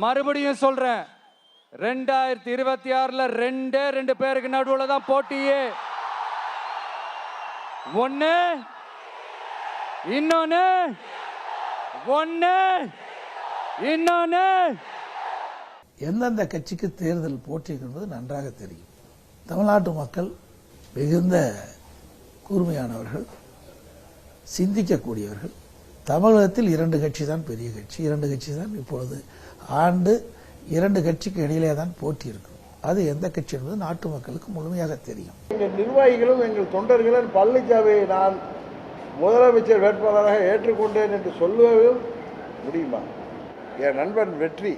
மறுபடியும் சொல்றேன், 2026ல ரெண்டு பேருக்கு நடுவுல தான் போட்டியே. ஒண்ணு இன்னொன்னு எந்தெந்த கட்சிக்கு தேர்தல் போட்டி என்பது நன்றாக தெரியும். தமிழ்நாட்டு மக்கள் மிகுந்த கூர்மையானவர்கள், சிந்திக்கக்கூடியவர்கள். தமிழகத்தில் 2 கட்சி தான் பெரிய கட்சி, 2 கட்சி தான் இப்பொழுது ஆண்டு 2 கட்சிக்கு இடையிலே தான் போட்டி இருக்கும். அது எந்த கட்சி என்பது நாட்டு மக்களுக்கு முழுமையாக தெரியும். எங்கள் நிர்வாகிகளும் எங்கள் தொண்டர்களும் பழனிசாமியை நான் முதலமைச்சர் வேட்பாளராக ஏற்றுக்கொண்டேன் என்று சொல்லவும் முடியுமா? என் நண்பன் வெற்றி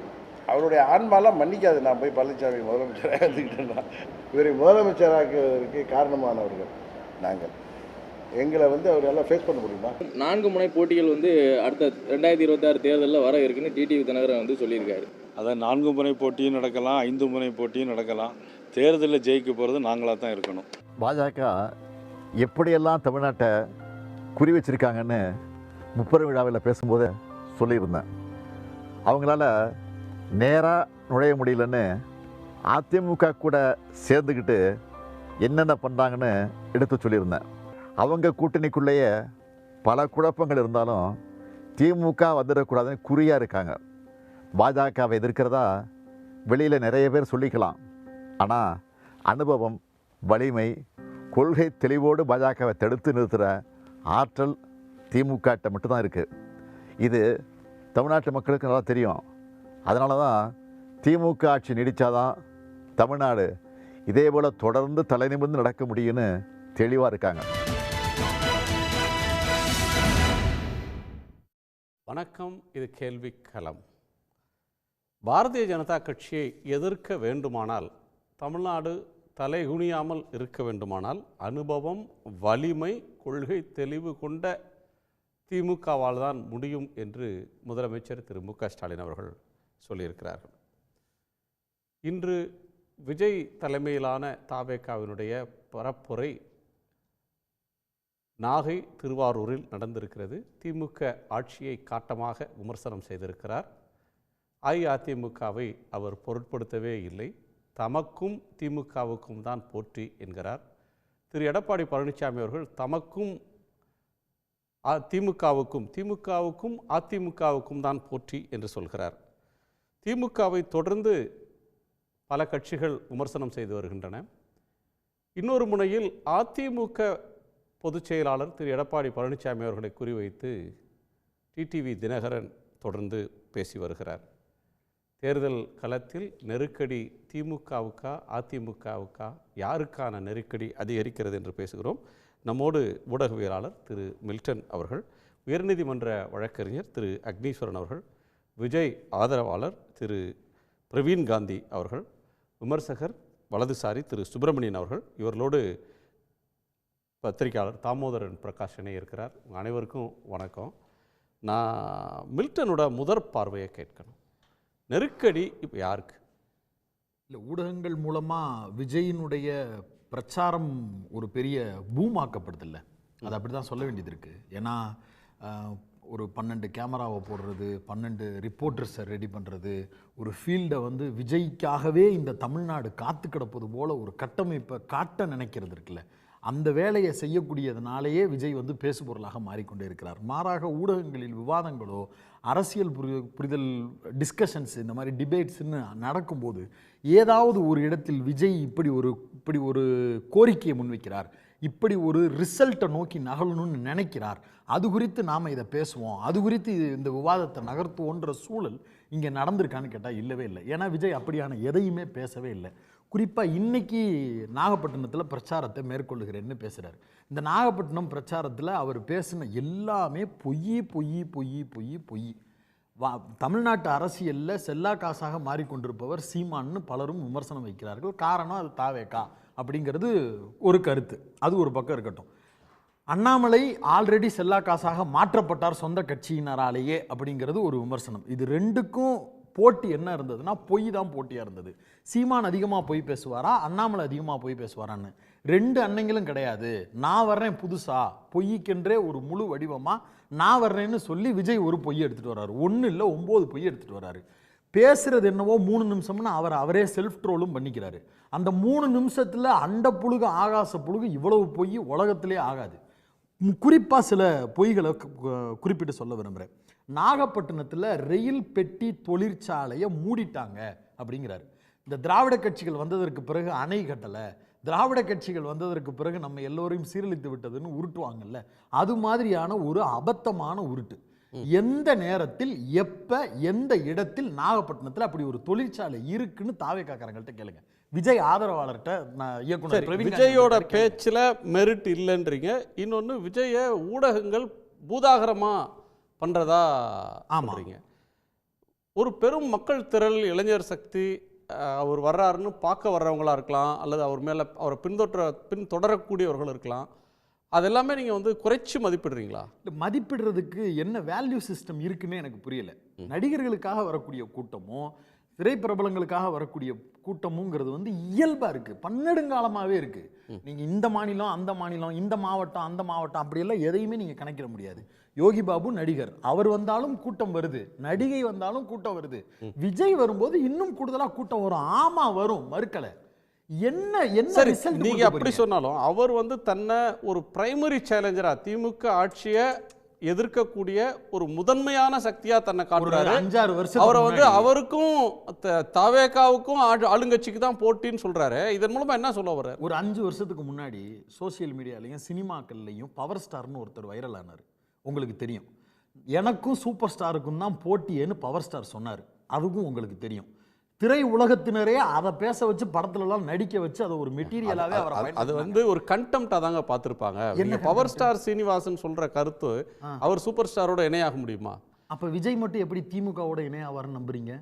அவருடைய ஆன்மாலாம் மன்னிக்காது. நான் போய் பழனிசாமி முதலமைச்சராக இருந்துக்கிட்டேன்னா இவரை முதலமைச்சராக்குவதற்கு காரணமானவர்கள் நாங்கள். எங்களை அவர் எல்லாம் ஃபேஸ் பண்ண முடியுமா? 4 முனை போட்டிகள் அடுத்த 2026 தேர்தலில் வர இருக்குன்னு டிடிவி தினகரன் சொல்லியிருக்காரு. அதான் 4 முனை போட்டியும் நடக்கலாம், 5 முனை போட்டியும் நடக்கலாம். தேர்தலில் ஜெயிக்க போகிறது நாங்களாக தான் இருக்கணும். பாஜக எப்படியெல்லாம் தமிழ்நாட்டை குறி வச்சிருக்காங்கன்னு முப்பெரும் விழாவில் பேசும்போது சொல்லியிருந்தேன். அவங்களால நேராக நுழைய முடியலன்னு அதிமுக கூட சேர்ந்துக்கிட்டு என்னென்ன பண்ணுறாங்கன்னு எடுத்து சொல்லியிருந்தேன். அவங்க கூட்டணிக்குள்ளேயே பல குழப்பங்கள் இருந்தாலும் திமுக வந்துடக்கூடாதுன்னு குறியாக இருக்காங்க. பாஜகவை எதிர்க்கிறதா வெளியில் நிறைய பேர் சொல்லிக்கலாம். ஆனால் அனுபவம், வலிமை, கொள்கை தெளிவோடு பாஜகவை தடுத்து நிறுத்துகிற ஆற்றல் திமுகட்ட மட்டும்தான் இருக்குது. இது தமிழ்நாட்டு மக்களுக்கு நல்லா தெரியும். அதனால தான் திமுக ஆட்சி நீடித்தாதான் தமிழ்நாடு இதே போல் தொடர்ந்து தலை நிமிர்ந்து நடக்க முடியும்னு தெளிவாக இருக்காங்க. வணக்கம், இது கேள்விக்களம். பாரதிய ஜனதா கட்சியை எதிர்க்க வேண்டுமானால், தமிழ்நாடு தலைகுனியாமல் இருக்க வேண்டுமானால் அனுபவம், வலிமை, கொள்கை தெளிவு கொண்ட திமுகவால் தான் முடியும் என்று முதலமைச்சர் திரு மு க ஸ்டாலின் அவர்கள் சொல்லியிருக்கிறார்கள். இன்று விஜய் தலைமையிலான தவேகாவினுடைய பரப்புரை நாகை, திருவாரூரில் நடந்திருக்கிறது. திமுக ஆட்சியை காட்டமாக விமர்சனம் செய்திருக்கிறார். அஇஅதிமுகவை அவர் பொருட்படுத்தவே இல்லை. தமக்கும் திமுகவுக்கும் தான் போற்றி என்கிறார். திரு எடப்பாடி பழனிசாமி அவர்கள் தமக்கும் திமுகவுக்கும் அதிமுகவுக்கும் தான் போற்றி என்று சொல்கிறார். திமுகவை தொடர்ந்து பல கட்சிகள் விமர்சனம் செய்து வருகின்றன. இன்னொரு முனையில் அதிமுக பொதுச் செயலாளர் திரு எடப்பாடி பழனிசாமி அவர்களை குறிவைத்து டிடிவி தினகரன் தொடர்ந்து பேசி வருகிறார். தேர்தல் களத்தில் நெருக்கடி திமுகவுக்கா அதிமுகவுக்கா, யாருக்கான நெருக்கடி அதிகரிக்கிறது என்று பேசுகிறோம். நம்மோடு ஊடகவியலாளர் திரு மில்டன் அவர்கள், உயர்நீதிமன்ற வழக்கறிஞர் திரு அக்னீஸ்வரன் அவர்கள், விஜய் ஆதரவாளர் திரு பிரவீன் காந்தி அவர்கள், விமர்சகர் வலதுசாரி திரு சுப்பிரமணியன் அவர்கள், இவர்களோடு பத்திரிகையாளர் தாமோதரன் பிரகாஷ் இருக்கிறார். அனைவருக்கும் வணக்கம். நான் மில்டனோட முதற் பார்வையை கேட்கணும். நெருக்கடி இப்போ யாருக்கு? இல்லை, ஊடகங்கள் மூலமாக விஜயினுடைய பிரச்சாரம் ஒரு பெரிய பூமாக்கப்படுதில்லை, அது அப்படி தான் சொல்ல வேண்டியது இருக்குது. ஏன்னா ஒரு 12 கேமராவை போடுறது, 12 ரிப்போர்ட்டர்ஸை ரெடி பண்ணுறது, ஒரு ஃபீல்டை விஜய்க்காகவே இந்த தமிழ்நாடு காத்து கிடப்பது போல் ஒரு கட்டமைப்பை காட்ட நினைக்கிறது இருக்குல்ல, அந்த வேலையை செய்யக்கூடியதுனாலேயே விஜய் பேசுபொருளாக மாறிக்கொண்டே இருக்கிறார். மாறாக ஊடகங்களில் விவாதங்களோ அரசியல் புரிதல் டிஸ்கஷன்ஸ், இந்த மாதிரி டிபேட்ஸ்ன்னு நடக்கும்போது ஏதாவது ஒரு இடத்தில் விஜய் இப்படி ஒரு கோரிக்கையை முன்வைக்கிறார், இப்படி ஒரு ரிசல்ட்டை நோக்கி நகலணும்னு நினைக்கிறார், அது குறித்து நாம் இதை பேசுவோம், அது குறித்து இந்த விவாதத்தை நகர்த்துவோன்ற சூழல் இங்கே நடந்திருக்கான்னு கேட்டால் இல்லவே இல்லை. ஏன்னா விஜய் அப்படியான எதையுமே பேசவே இல்லை. குறிப்பாக இன்றைக்கி நாகப்பட்டினத்தில் பிரச்சாரத்தை மேற்கொள்ளுகிறேன்னு பேசுகிறார். இந்த நாகப்பட்டினம் பிரச்சாரத்தில் அவர் பேசின எல்லாமே பொய். தமிழ்நாட்டு அரசியலில் செல்லா காசாக மாறிக்கொண்டிருப்பவர் சீமான்னு பலரும் விமர்சனம் வைக்கிறார்கள். காரணம் அது தாவேகா அப்படிங்கிறது ஒரு கருத்து, அது ஒரு பக்கம் இருக்கட்டும். அண்ணாமலை ஆல்ரெடி செல்லா காசாக மாற்றப்பட்டார் சொந்த கட்சியினராலேயே அப்படிங்கிறது ஒரு விமர்சனம். இது ரெண்டுக்கும் போட்டி என்ன இருந்ததுன்னா பொய் தான் போட்டியாக இருந்தது. சீமான் அதிகமாக பொய் பேசுவாரா, அண்ணாமலை அதிகமாக பொய் பேசுவாரான்னு ரெண்டு அன்னைங்களும் கிடையாது. நான் வர்றேன் புதுசா, பொய்க்கென்றே ஒரு முழு வடிவமாக நான் வர்றேன்னு சொல்லி விஜய் ஒரு பொய் எடுத்துகிட்டு வர்றாரு. 1 இல்லை 9 பொய் எடுத்துகிட்டு வர்றாரு. பேசுறது என்னவோ 3 நிமிஷம்னு அவரே செல்ஃப் ட்ரோலும் பண்ணிக்கிறாரு. அந்த 3 நிமிஷத்தில் அண்ட புழுகு ஆகாச புழுகு இவ்வளவு பொய் உலகத்திலே ஆகாது. குறிப்பாக சில பொய்களை குறிப்பிட்டு சொல்ல விரும்புகிறேன். நாகப்பட்டினத்தில் ரயில் பெட்டி தொழிற்சாலையை மூடிட்டாங்க அப்படிங்கிறாரு. இந்த திராவிட கட்சிகள் வந்ததற்கு பிறகு அணை கட்டலை, திராவிட கட்சிகள் வந்ததற்கு பிறகு நம்ம எல்லோரையும் சீரழித்து விட்டதுன்னு உருட்டுவாங்கல்ல, அது மாதிரியான ஒரு அபத்தமான உருட்டு. எந்த நேரத்தில் எப்ப எந்த இடத்தில் நாகப்பட்டினத்தில் அப்படி ஒரு தொழிற்சாலை இருக்குன்னு தாவேக்காரங்கள்ட்ட கேளுங்க. விஜய் ஆதரவாளர்கிட்ட இயக்குனர் விஜயோட பேச்சில் மெரிட் இல்லைன்றீங்க. இன்னொன்று விஜய ஊடகங்கள் பூதாகரமா பண்றதா ஆமாறீங்க. ஒரு பெரும் மக்கள் திரள் இளைஞர் சக்தி அவர் வர்றாருன்னு பார்க்க வர்றவங்களா இருக்கலாம், அல்லது அவர் மேலே அவரை பின்தொடரக்கூடியவர்கள் இருக்கலாம். அதெல்லாமே நீங்கள் வந்து குறைச்சி மதிப்பிடுறீங்களா? இல்லை, மதிப்பிடுறதுக்கு என்ன வேல்யூ சிஸ்டம் இருக்குன்னு எனக்கு புரியல. நடிகர்களுக்காக வரக்கூடிய கூட்டமும் திரைப்பிரபலங்களுக்காக வரக்கூடிய கூட்டமுங்கிறது வந்து இயல்பாக இருக்குது, பன்னெடுங்காலமாகவே இருக்குது. நீங்கள் இந்த மாநிலம் அந்த மாநிலம், இந்த மாவட்டம் அந்த மாவட்டம் அப்படியெல்லாம் எதையுமே நீங்கள் கணக்கிட முடியாது. யோகி பாபு நடிகர், அவர் வந்தாலும் கூட்டம் வருது, நடிகை வந்தாலும் கூட்டம் வருது, விஜய் வரும்போது இன்னும் கூடுதலாக கூட்டம் வரும். ஆமா வரும், மறுக்கலை. என்ன நீங்க அப்படி சொன்னாலும் அவர் வந்து தன்னை ஒரு பிரைமரி சேலஞ்சரா திமுக ஆட்சியை எதிர்க்கக்கூடிய ஒரு முதன்மையான சக்தியா தன்னை காட்டுறாரு. 5-6 வருஷம் அவரை வந்து அவருக்கும் தவேகாவுக்கும் ஆளுங்கட்சிக்கு தான் போட்டின்னு சொல்றாரு. இதன் மூலமா என்ன சொல்ல வர்றாரு? ஒரு 5 வருஷத்துக்கு முன்னாடி சோசியல் மீடியாலையும் சினிமாக்கள்லையும் பவர் ஸ்டார்னு ஒருத்தர் வைரல் ஆனார். உங்களுக்கு தெரியும். எனக்கும் சூப்பர் ஸ்டாருக்கும் தான் போட்டியேன்னு பவர் ஸ்டார் சொன்னார். அதுவும் உங்களுக்கு தெரியும். திரை உலகத்தினரே அதை பேச வச்சு படத்துலலாம் நடிக்க வச்சு அதை ஒரு மெட்டீரியலாகவே அது வந்து ஒரு கண்டெம்ட்டாக தாங்க பார்த்துருப்பாங்க. என்ன பவர் ஸ்டார் சீனிவாசன் சொல்கிற கருத்து அவர் சூப்பர் ஸ்டாரோட இணையாக முடியுமா? அப்போ விஜய் மட்டும் எப்படி திமுகவோட இணையாவார்னு நம்புறீங்க?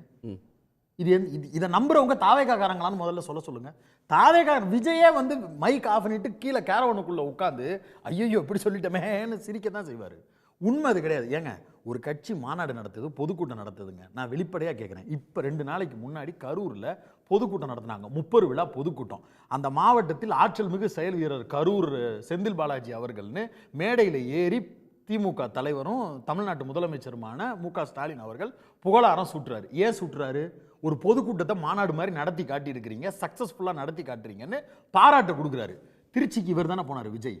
இதை நம்புறவங்க தாவேக்காரங்களான்னு முதல்ல சொல்லுங்க. தாவேக்காரன் விஜயே வந்து மைக் ஆஃப் பண்ணிட்டு கீழே கேரவனுக்குள்ள உட்காந்து ஐயோ இப்படி சொல்லிட்டமேன்னு சிரிக்க தான் செய்வார். உண்மை அது கிடையாது. ஏங்க, ஒரு கட்சி மாநாடு நடத்துது, பொதுக்கூட்டம் நடத்துதுங்க. நான் வெளிப்படையாக கேட்குறேன். இப்போ 2 நாளைக்கு முன்னாடி கரூரில் பொதுக்கூட்டம் நடத்தினாங்க, 30 விழா பொதுக்கூட்டம். அந்த மாவட்டத்தில் ஆற்றல் மிகு செயல் வீரர் கரூர் செந்தில் பாலாஜி அவர்கள்னு மேடையில் ஏறி திமுக தலைவரும் தமிழ்நாட்டு முதலமைச்சருமான மு.க. ஸ்டாலின் அவர்கள் புகழாரம் சூட்டுறாரு. ஏன் சூட்டுறாரு? ஒரு பொதுக்கூட்டத்தை மாநாடு மாதிரி நடத்தி காட்டியிருக்கிறீங்க, சக்ஸஸ்ஃபுல்லாக நடத்தி காட்டுறீங்கன்னு பாராட்டு கொடுக்குறாரு. திருச்சிக்கு இவர் தானே போனார் விஜய்.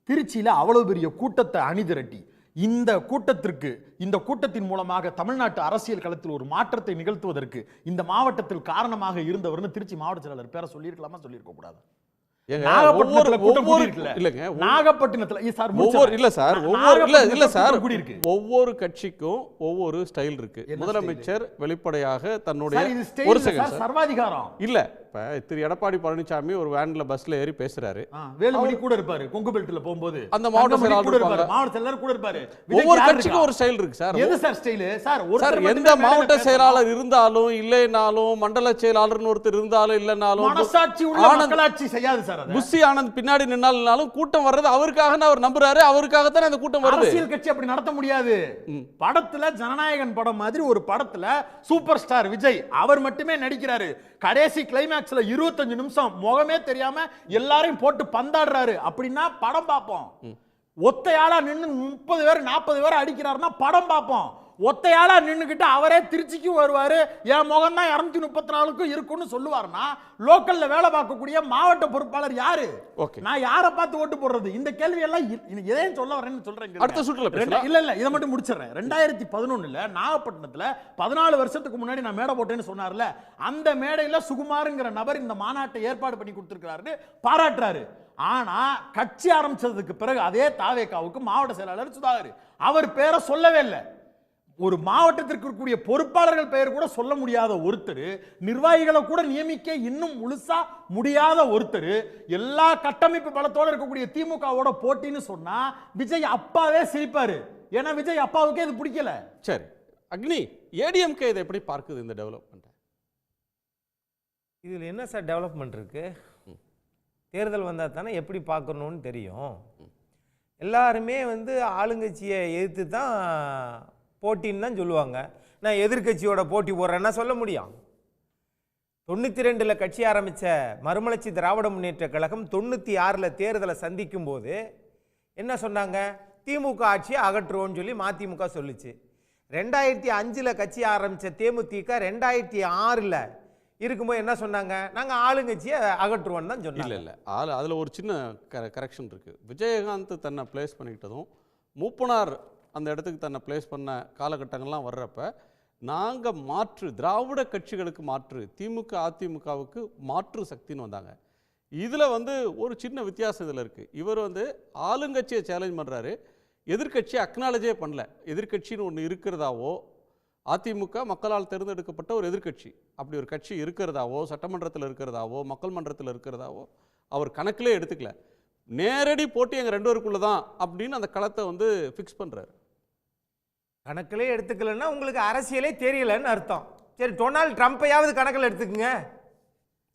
திருச்சியில் அவ்வளோ பெரிய கூட்டத்தை அணிதிரட்டி இந்த கூட்டத்தின் மூலமாக தமிழ்நாட்டு அரசியல் களத்தில் ஒரு மாற்றத்தை நிகழ்த்துவதற்கு இந்த மாவட்டத்தில் காரணமாக இருந்தவர்னு திருச்சி மாவட்ட செயலாளர் பேரை சொல்லியிருக்கலாமா, சொல்லியிருக்க கூடாது? ஒவ்வொரு கட்சிக்கும் ஒவ்வொரு ஸ்டைல் இருக்கு. முதலமைச்சர் வெளிப்படையாக தன்னுடைய சர்வாதிகாரம் இல்ல. இப்ப திரு எடப்பாடி பழனிசாமி ஒரு வேன்ல பஸ்ல ஏறி பேசுறாரு, வேலுமணி கூட இருப்பாரு, கொங்கு பெல்ட்ல போகும்போது அந்த மாவட்ட செயலாளர் கூட இருப்பாரு. ஒவ்வொரு கட்சிக்கும் ஒரு ஸ்டைல் இருக்கு சார். எது சார் ஸ்டைல் சார்? எந்த மாவட்ட செயலாளர் இருந்தாலும் இல்லைனாலும், மண்டல செயலாளர்னு ஒருத்தர் இருந்தாலும் இல்லைனாலும், மனசாட்சி உள்ள மக்களாட்சி செய்யாது சார். புஷி ஆனந்த் பின்னாடி நின்னாலும் கூட்டம் வர்றது அவருக்காக அவர் நம்புறாரு, அவருக்காகத்தான் அந்த கூட்டம் வருது. அரசியல் கட்சி அப்படி நடத்த முடியாது. படத்துல ஜனநாயகன் படம் மாதிரி ஒரு படத்துல சூப்பர் ஸ்டார் விஜய் அவர் மட்டுமே நடிக்கிறாரு. கடைசி கிளைமேக்ஸ்ல 25 நிமிஷம் முகமே தெரியாம எல்லாரையும் போட்டு பந்தாடுறாரு. அப்படின்னா படம் பார்ப்போம். ஒத்தையாளா நின்று 30 பேர் 40 பேர் அடிக்கிறாருன்னா படம் பார்ப்போம். ஒத்தையாளா நின்றுக்கிட்டு அவரே திருச்சிக்கும் வருவாரு, என் முகம் தான் 234க்கும் இருக்குன்னு சொல்லுவாருன்னா லோக்கல்ல வேலை பார்க்கக்கூடிய மாவட்ட பொறுப்பாளர் யாரு? நான் யாரை பார்த்து ஓட்டு போடுறது? இந்த கேள்வி எல்லாம் எதையும் சொல்ல வரேன்னு சொல்றேன். அடுத்த சுற்றுல இல்ல இதை மட்டும் முடிச்சிடறேன். 2011 நாகப்பட்டினத்துல 14 வருஷத்துக்கு முன்னாடி நான் மேடை போட்டேன்னு சொன்னார்ல, அந்த மேடையில சுகுமாருங்கிற நபர் இந்த மாநாட்டை ஏற்பாடு பண்ணி கொடுத்திருக்கிறாரு, பாராட்டுறாரு. ஆனா கட்சி ஆரம்பிச்சதுக்கு பிறகு அதே தாவேகாவுக்கு மாவட்ட செயலாளர் சுதாகர், அவர் பேரை சொல்லவே இல்லை. ஒரு மாவட்டத்திற்கு இருக்கக்கூடிய பொறுப்பாளர்கள் பெயர் கூட சொல்ல முடியாத ஒருத்தர், நிர்வாகிகளை கூட நியமிக்க இன்னும் முழுசா முடியாத ஒருத்தர், எல்லா கட்டமைப்பு பலத்தோடு இருக்கக்கூடிய திமுகவோட போட்டின்னு சொன்னா விஜய் அப்பாவே சிரிப்பாரு. ஏன்னா விஜய் அப்பாவுக்கே இது பிடிக்கல. சரி அக்னி, ஏடிஎம்கே இதை எப்படி பார்க்குது இந்த டெவலப்மெண்ட்? இதில் என்ன சார் டெவலப்மெண்ட் இருக்கு? தேர்தல் வந்தால் தானே எப்படி பார்க்கணும்னு தெரியும். எல்லாருமே வந்து ஆளுங்கட்சியை எதிர்த்து தான் போட்டின்னு தான் சொல்லுவாங்க. நான் எதிர்கட்சியோட போட்டி போடுறேன்னா சொல்ல முடியும். 92 கட்சி ஆரம்பித்த மறுமலர்ச்சி திராவிட முன்னேற்ற கழகம் 96 தேர்தலை சந்திக்கும் போது என்ன சொன்னாங்க? திமுக ஆட்சியை அகற்றுவோன்னு சொல்லி மதிமுக சொல்லிச்சு. 2005 கட்சி ஆரம்பித்த தேமுதிக 2006 இருக்கும்போது என்ன சொன்னாங்க? நாங்கள் ஆளுங்கட்சியை அகற்றுவோன்னு தான் சொன்னாங்க. இல்லை அதில் ஒரு சின்ன கரெக்ஷன் இருக்குது. விஜயகாந்த் தன்னை பிளேஸ் பண்ணிக்கிட்டதும் மூப்பனார் அந்த இடத்துக்கு தன்னை பிளேஸ் பண்ண காலகட்டங்கள்லாம் வர்றப்ப நாங்கள் மாற்று திராவிட கட்சிகளுக்கு மாற்று திமுக அதிமுகவுக்கு மாற்று சக்தின்னு வந்தாங்க. இதில் வந்து ஒரு சின்ன வித்தியாசம் இதில் இருக்குது. இவர் வந்து ஆளுங்கட்சியை சேலஞ்ச் பண்ணுறாரு, எதிர்கட்சியை அக்னாலஜே பண்ணல. எதிர்கட்சின்னு ஒன்று இருக்கிறதாவோ, அதிமுக மக்களால் தேர்ந்தெடுக்கப்பட்ட ஒரு எதிர்கட்சி, அப்படி ஒரு கட்சி இருக்கிறதாவோ, சட்டமன்றத்தில் இருக்கிறதாவோ, மக்கள் மன்றத்தில் இருக்கிறதாவோ அவர் கணக்கிலே எடுத்துக்கல. நேரடி போட்டி எங்கள் 2 பேருக்குள்ள தான் அப்படின்னு அந்த களத்தை வந்து ஃபிக்ஸ் பண்ணுறாரு. கணக்கிலே எடுத்துக்கலன்னா உங்களுக்கு அரசியலே தெரியலன்னு அர்த்தம். சரி, டொனால்டு ட்ரம்ப்பையாவது கணக்கில் எடுத்துக்குங்க.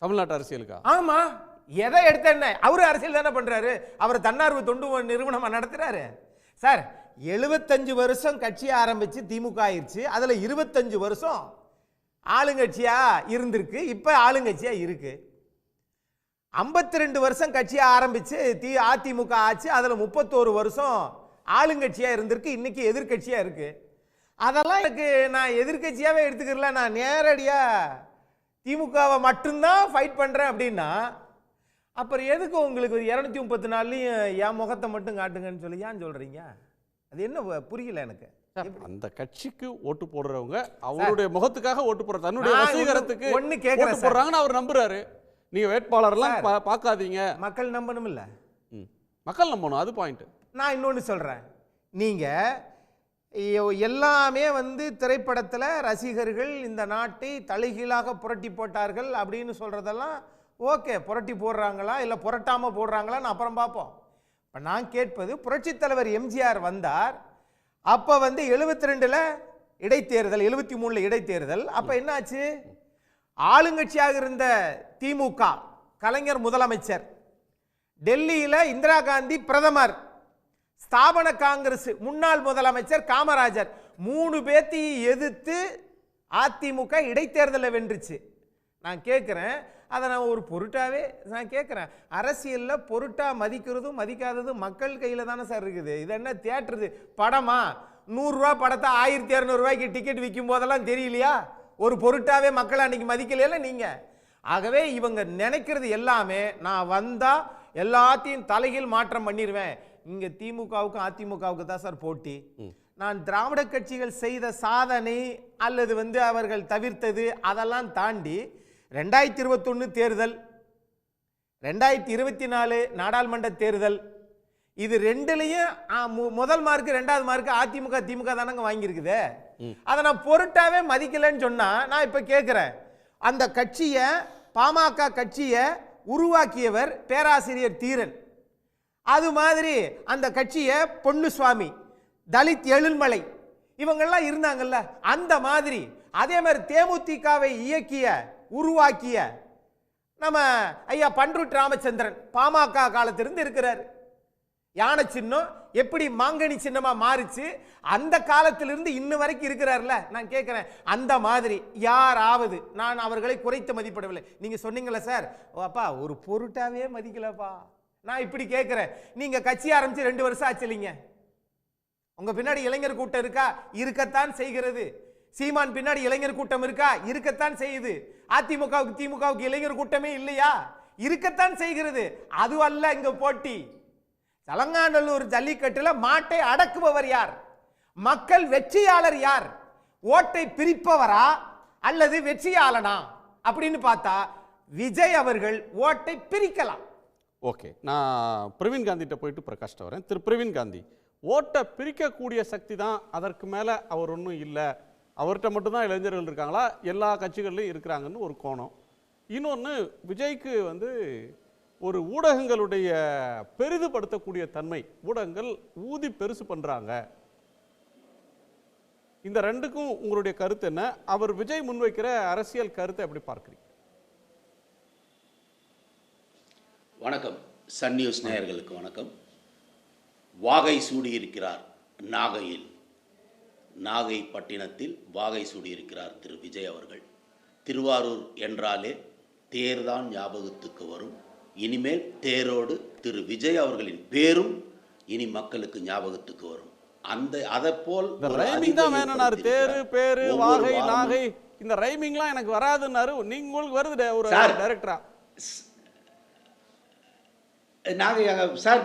தமிழ்நாட்டு அரசியலுக்கா? ஆமா, எதை எடுத்த என்ன? அவரு அரசியல் தானே பண்றாரு. அவர் தன்னார்வ தொண்டு நிறுவனம் நடத்துறாரு. சார், 75 வருஷம் கட்சி ஆரம்பிச்சு திமுக ஆயிடுச்சு. அதுல 25 வருஷம் ஆளுங்கட்சியா இருந்திருக்கு, இப்ப ஆளுங்கட்சியா இருக்கு. 52 வருஷம் கட்சியா ஆரம்பிச்சு அதிமுக ஆச்சு, அதுல 31 வருஷம் ஆளுங்கட்சியா இருந்திருக்கு, இன்னைக்கு எதிர்கட்சியா இருக்கு. அதெல்லாம் எனக்கு நான் எதிர்கட்சியாவே எடுத்துக்கல, நான் நேரடியா திமுகவை மட்டும்தான் ஃபைட் பண்றேன் அப்படின்னா அப்புறம் எதுக்கு உங்களுக்கு 234லையும் என் முகத்தை மட்டும் காட்டுங்கன்னு சொல்லி ஏன் சொல்றீங்க? அது என்ன புரியல எனக்கு. அந்த கட்சிக்கு ஓட்டு போடுறவங்க அவருடைய முகத்துக்காக ஓட்டு போடுற தன்னுடைய வசீகரத்துக்கு ஒன்னு கேக்குறேன் போடுறாங்கன்னு அவர் நம்புறாரு. நீங்க வேட்பாளர்லாம் பார்க்காதீங்க. மக்கள் நம்பணும் இல்ல, மக்கள் நம்பணும், அது பாயிண்ட். நான் இன்னொன்னு சொல்றேன். நீங்க எல்லாமே வந்து திரைப்படத்தில் ரசிகர்கள் இந்த நாட்டை தலைகீழாக புரட்டி போட்டார்கள் அப்படின்னு சொல்றதெல்லாம் ஓகே. புரட்டி போடுறாங்களா இல்லை புரட்டாம போடுறாங்களான்னு அப்புறம் பார்ப்போம். இப்போ நான் கேட்பது, புரட்சித் தலைவர் எம்ஜிஆர் வந்தார், அப்போ வந்து 72ல் இடைத்தேர்தல், 73ல் இடைத்தேர்தல். அப்போ என்னாச்சு? ஆளுங்கட்சியாக இருந்த திமுக, கலைஞர் முதலமைச்சர், டெல்லியில் இந்திரா காந்தி பிரதமர், ஸ்தாபன காங்கிரஸ் முன்னாள் முதலமைச்சர் காமராஜர், 3 பேத்தையும் எதிர்த்து அதிமுக இடைத்தேர்தலில் வென்றுச்சு. நான் கேட்குறேன், அதை நான் ஒரு பொருட்டாவே நான் கேட்குறேன். அரசியலில் பொருட்டா மதிக்கிறதும் மதிக்காததும் மக்கள் கையில் தானே சார் இருக்குது. இது என்ன தியேட்டரு படமா? 100 ரூபா படத்தை 1200 ரூபாய்க்கு டிக்கெட் விற்கும் போதெல்லாம் தெரியலையா? ஒரு பொருட்டாவே மக்களை அன்னைக்கு மதிக்கலையில நீங்க. ஆகவே இவங்க நினைக்கிறது எல்லாமே நான் வந்தா எல்லாத்தையும் தலைகீழ் மாற்றம் பண்ணிடுவேன். இங்க திமுகவுக்கும் அதிமுகவுக்கு தான் சார் போட்டி. நான் திராவிட கட்சிகள் செய்த சாதனை அல்லது வந்து அவர்கள் தவிர்த்தது அதெல்லாம் தாண்டி 2021 தேர்தல், 2024 நாடாளுமன்ற தேர்தல், இது ரெண்டுலையும் முதல் மார்க் 2வது மார்க் அதிமுக திமுக தானங்க வாங்கியிருக்குது. அதை நான் பொருட்டாவே மதிக்கலன்னு சொன்னா நான் இப்ப கேட்கிறேன், அந்த கட்சியை பாமக கட்சியை உருவாக்கியவர் பேராசிரியர் தீரன். அது மாதிரி அந்த கட்சியை பொன்னுசுவாமி, தலித் எழில்மலை இவங்கெல்லாம் இருந்தாங்கல்ல. அந்த மாதிரி அதே மாதிரி தேமுதிகவை இயக்கிய உருவாக்கிய நம்ம ஐயா பண்ருட்டி ராமச்சந்திரன் பாமக காலத்திலிருந்து இருக்கிறார். யானை சின்னம் எப்படி மாங்கனி சின்னமா மாறிச்சு, அந்த காலத்திலிருந்து இன்னும் வரைக்கும் இருக்கிறார்ல. நான் கேட்கிறேன், அந்த மாதிரி யாராவது, நான் அவர்களை குறைத்து மதிப்பிடவில்லை. நீங்க சொன்னீங்கல்ல சார், அப்பா ஒரு பொருட்டாவே மதிக்கலப்பா. நான் இப்படி கேட்கிறேன், நீங்க கட்சி ஆரம்பிச்சு 2 வருஷம் ஆச்சு இல்லைங்க, உங்க பின்னாடி இளைஞர் கூட்டம் இருக்கா? இருக்கத்தான் செய்கிறது. சீமான் பின்னாடி இளைஞர் கூட்டம் இருக்கா? இருக்கத்தான் செய்யுது. அதிமுகவுக்கு திமுகவுக்கு இளைஞர் கூட்டமே இல்லையா? இருக்கத்தான் செய்கிறது. அது அல்ல இங்க போட்டி. தலங்காநல்லூர் ஜல்லிக்கட்டுல மாட்டை அடக்குபவர் யார்? மக்கள் வெற்றியாளர் யார்? ஓட்டை பிரிப்பவரா அல்லது வெற்றியாளனா அப்படின்னு பார்த்தா விஜய் அவர்கள் ஓட்டை பிரிக்கலாம். ஓகே, நான் பிரவீன் காந்திகிட்ட போயிட்டு பிரகாஷ்ட வரேன். திரு பிரவீன் காந்தி, ஓட்டை பிரிக்கக்கூடிய சக்தி தான், அதற்கு மேலே அவர் ஒன்றும் இல்லை, அவர்கிட்ட மட்டும்தான் இளைஞர்கள் இருக்காங்களா, எல்லா கட்சிகள்லையும் இருக்கிறாங்கன்னு ஒரு கோணம். இன்னொன்று, விஜய்க்கு வந்து ஒரு ஊடகங்களுடைய பெரிதுபடுத்தக்கூடிய தன்மை, ஊடகங்கள் ஊதி பெருசு பண்ணுறாங்க. இந்த ரெண்டுக்கும் உங்களுடைய கருத்து என்ன? அவர் விஜய் முன்வைக்கிற அரசியல் கருத்தை எப்படி பார்க்குறீங்க? வணக்கம், சன் நியூஸ் நேயர்களுக்கு வணக்கம். வாகை சூடியிருக்கிறார் நாகையில், நாகைப்பட்டினத்தில் வாகை சூடியிருக்கிறார் திரு விஜய் அவர்கள். திருவாரூர் என்றாலே தேர்தான் ஞாபகத்துக்கு வரும். இனிமேல் தேரோடு திரு விஜய் அவர்களின் பேரும் இனி மக்களுக்கு ஞாபகத்துக்கு வரும். அதை போல் இந்த ரைமிங் தான் வேணும்னாரு. தேரு பேரு வாகை நாகை இந்த ரைமிங்லாம் எனக்கு வராதுன்னாரு. நீங்க உங்களுக்கு வருது ஒரு டைரக்டரா?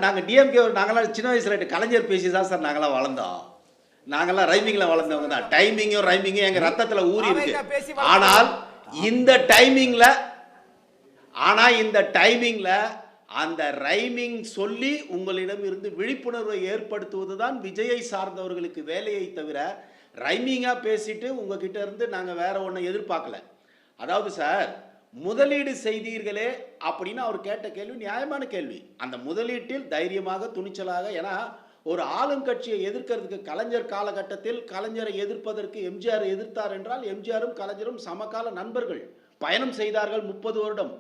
நாங்கள் டிஎம்கே நாங்களாம் சின்ன வயசுல கலைஞர் பேசி தான் சார் நாங்களாம் வளர்ந்தோம். நாங்கெல்லாம் ரைமிங்கில் வளர்ந்தவங்க தான். டைமிங்கும் ரைமிங்கும் எங்கள் ரத்தத்தில் ஊறி இருக்கு. ஆனால் இந்த டைமிங்கில் அந்த ரைமிங் சொல்லி உங்களிடம் இருந்து விழிப்புணர்வை ஏற்படுத்துவது தான் விஜயை சார்ந்தவர்களுக்கு வேலையை தவிர ரைமிங்காக பேசிட்டு உங்ககிட்ட இருந்து நாங்கள் வேற ஒன்றை எதிர்பார்க்கல. அதாவது சார், முதலீடு செய்தீர்களே அப்படின்னு அவர் கேட்ட கேள்வி நியாயமான கேள்வி. அந்த முதலீட்டில் தைரியமாக துணிச்சலாக, ஏன்னா ஒரு ஆளும் கட்சியை எதிர்க்கிறதுக்கு கலைஞர் காலகட்டத்தில் கலைஞரை எதிர்ப்பதற்கு எம்ஜிஆர் எதிர்த்தார் என்றால் எம்ஜிஆரும் கலைஞரும் சமகால நண்பர்கள், பயணம் செய்தார்கள் 30 வருடம்.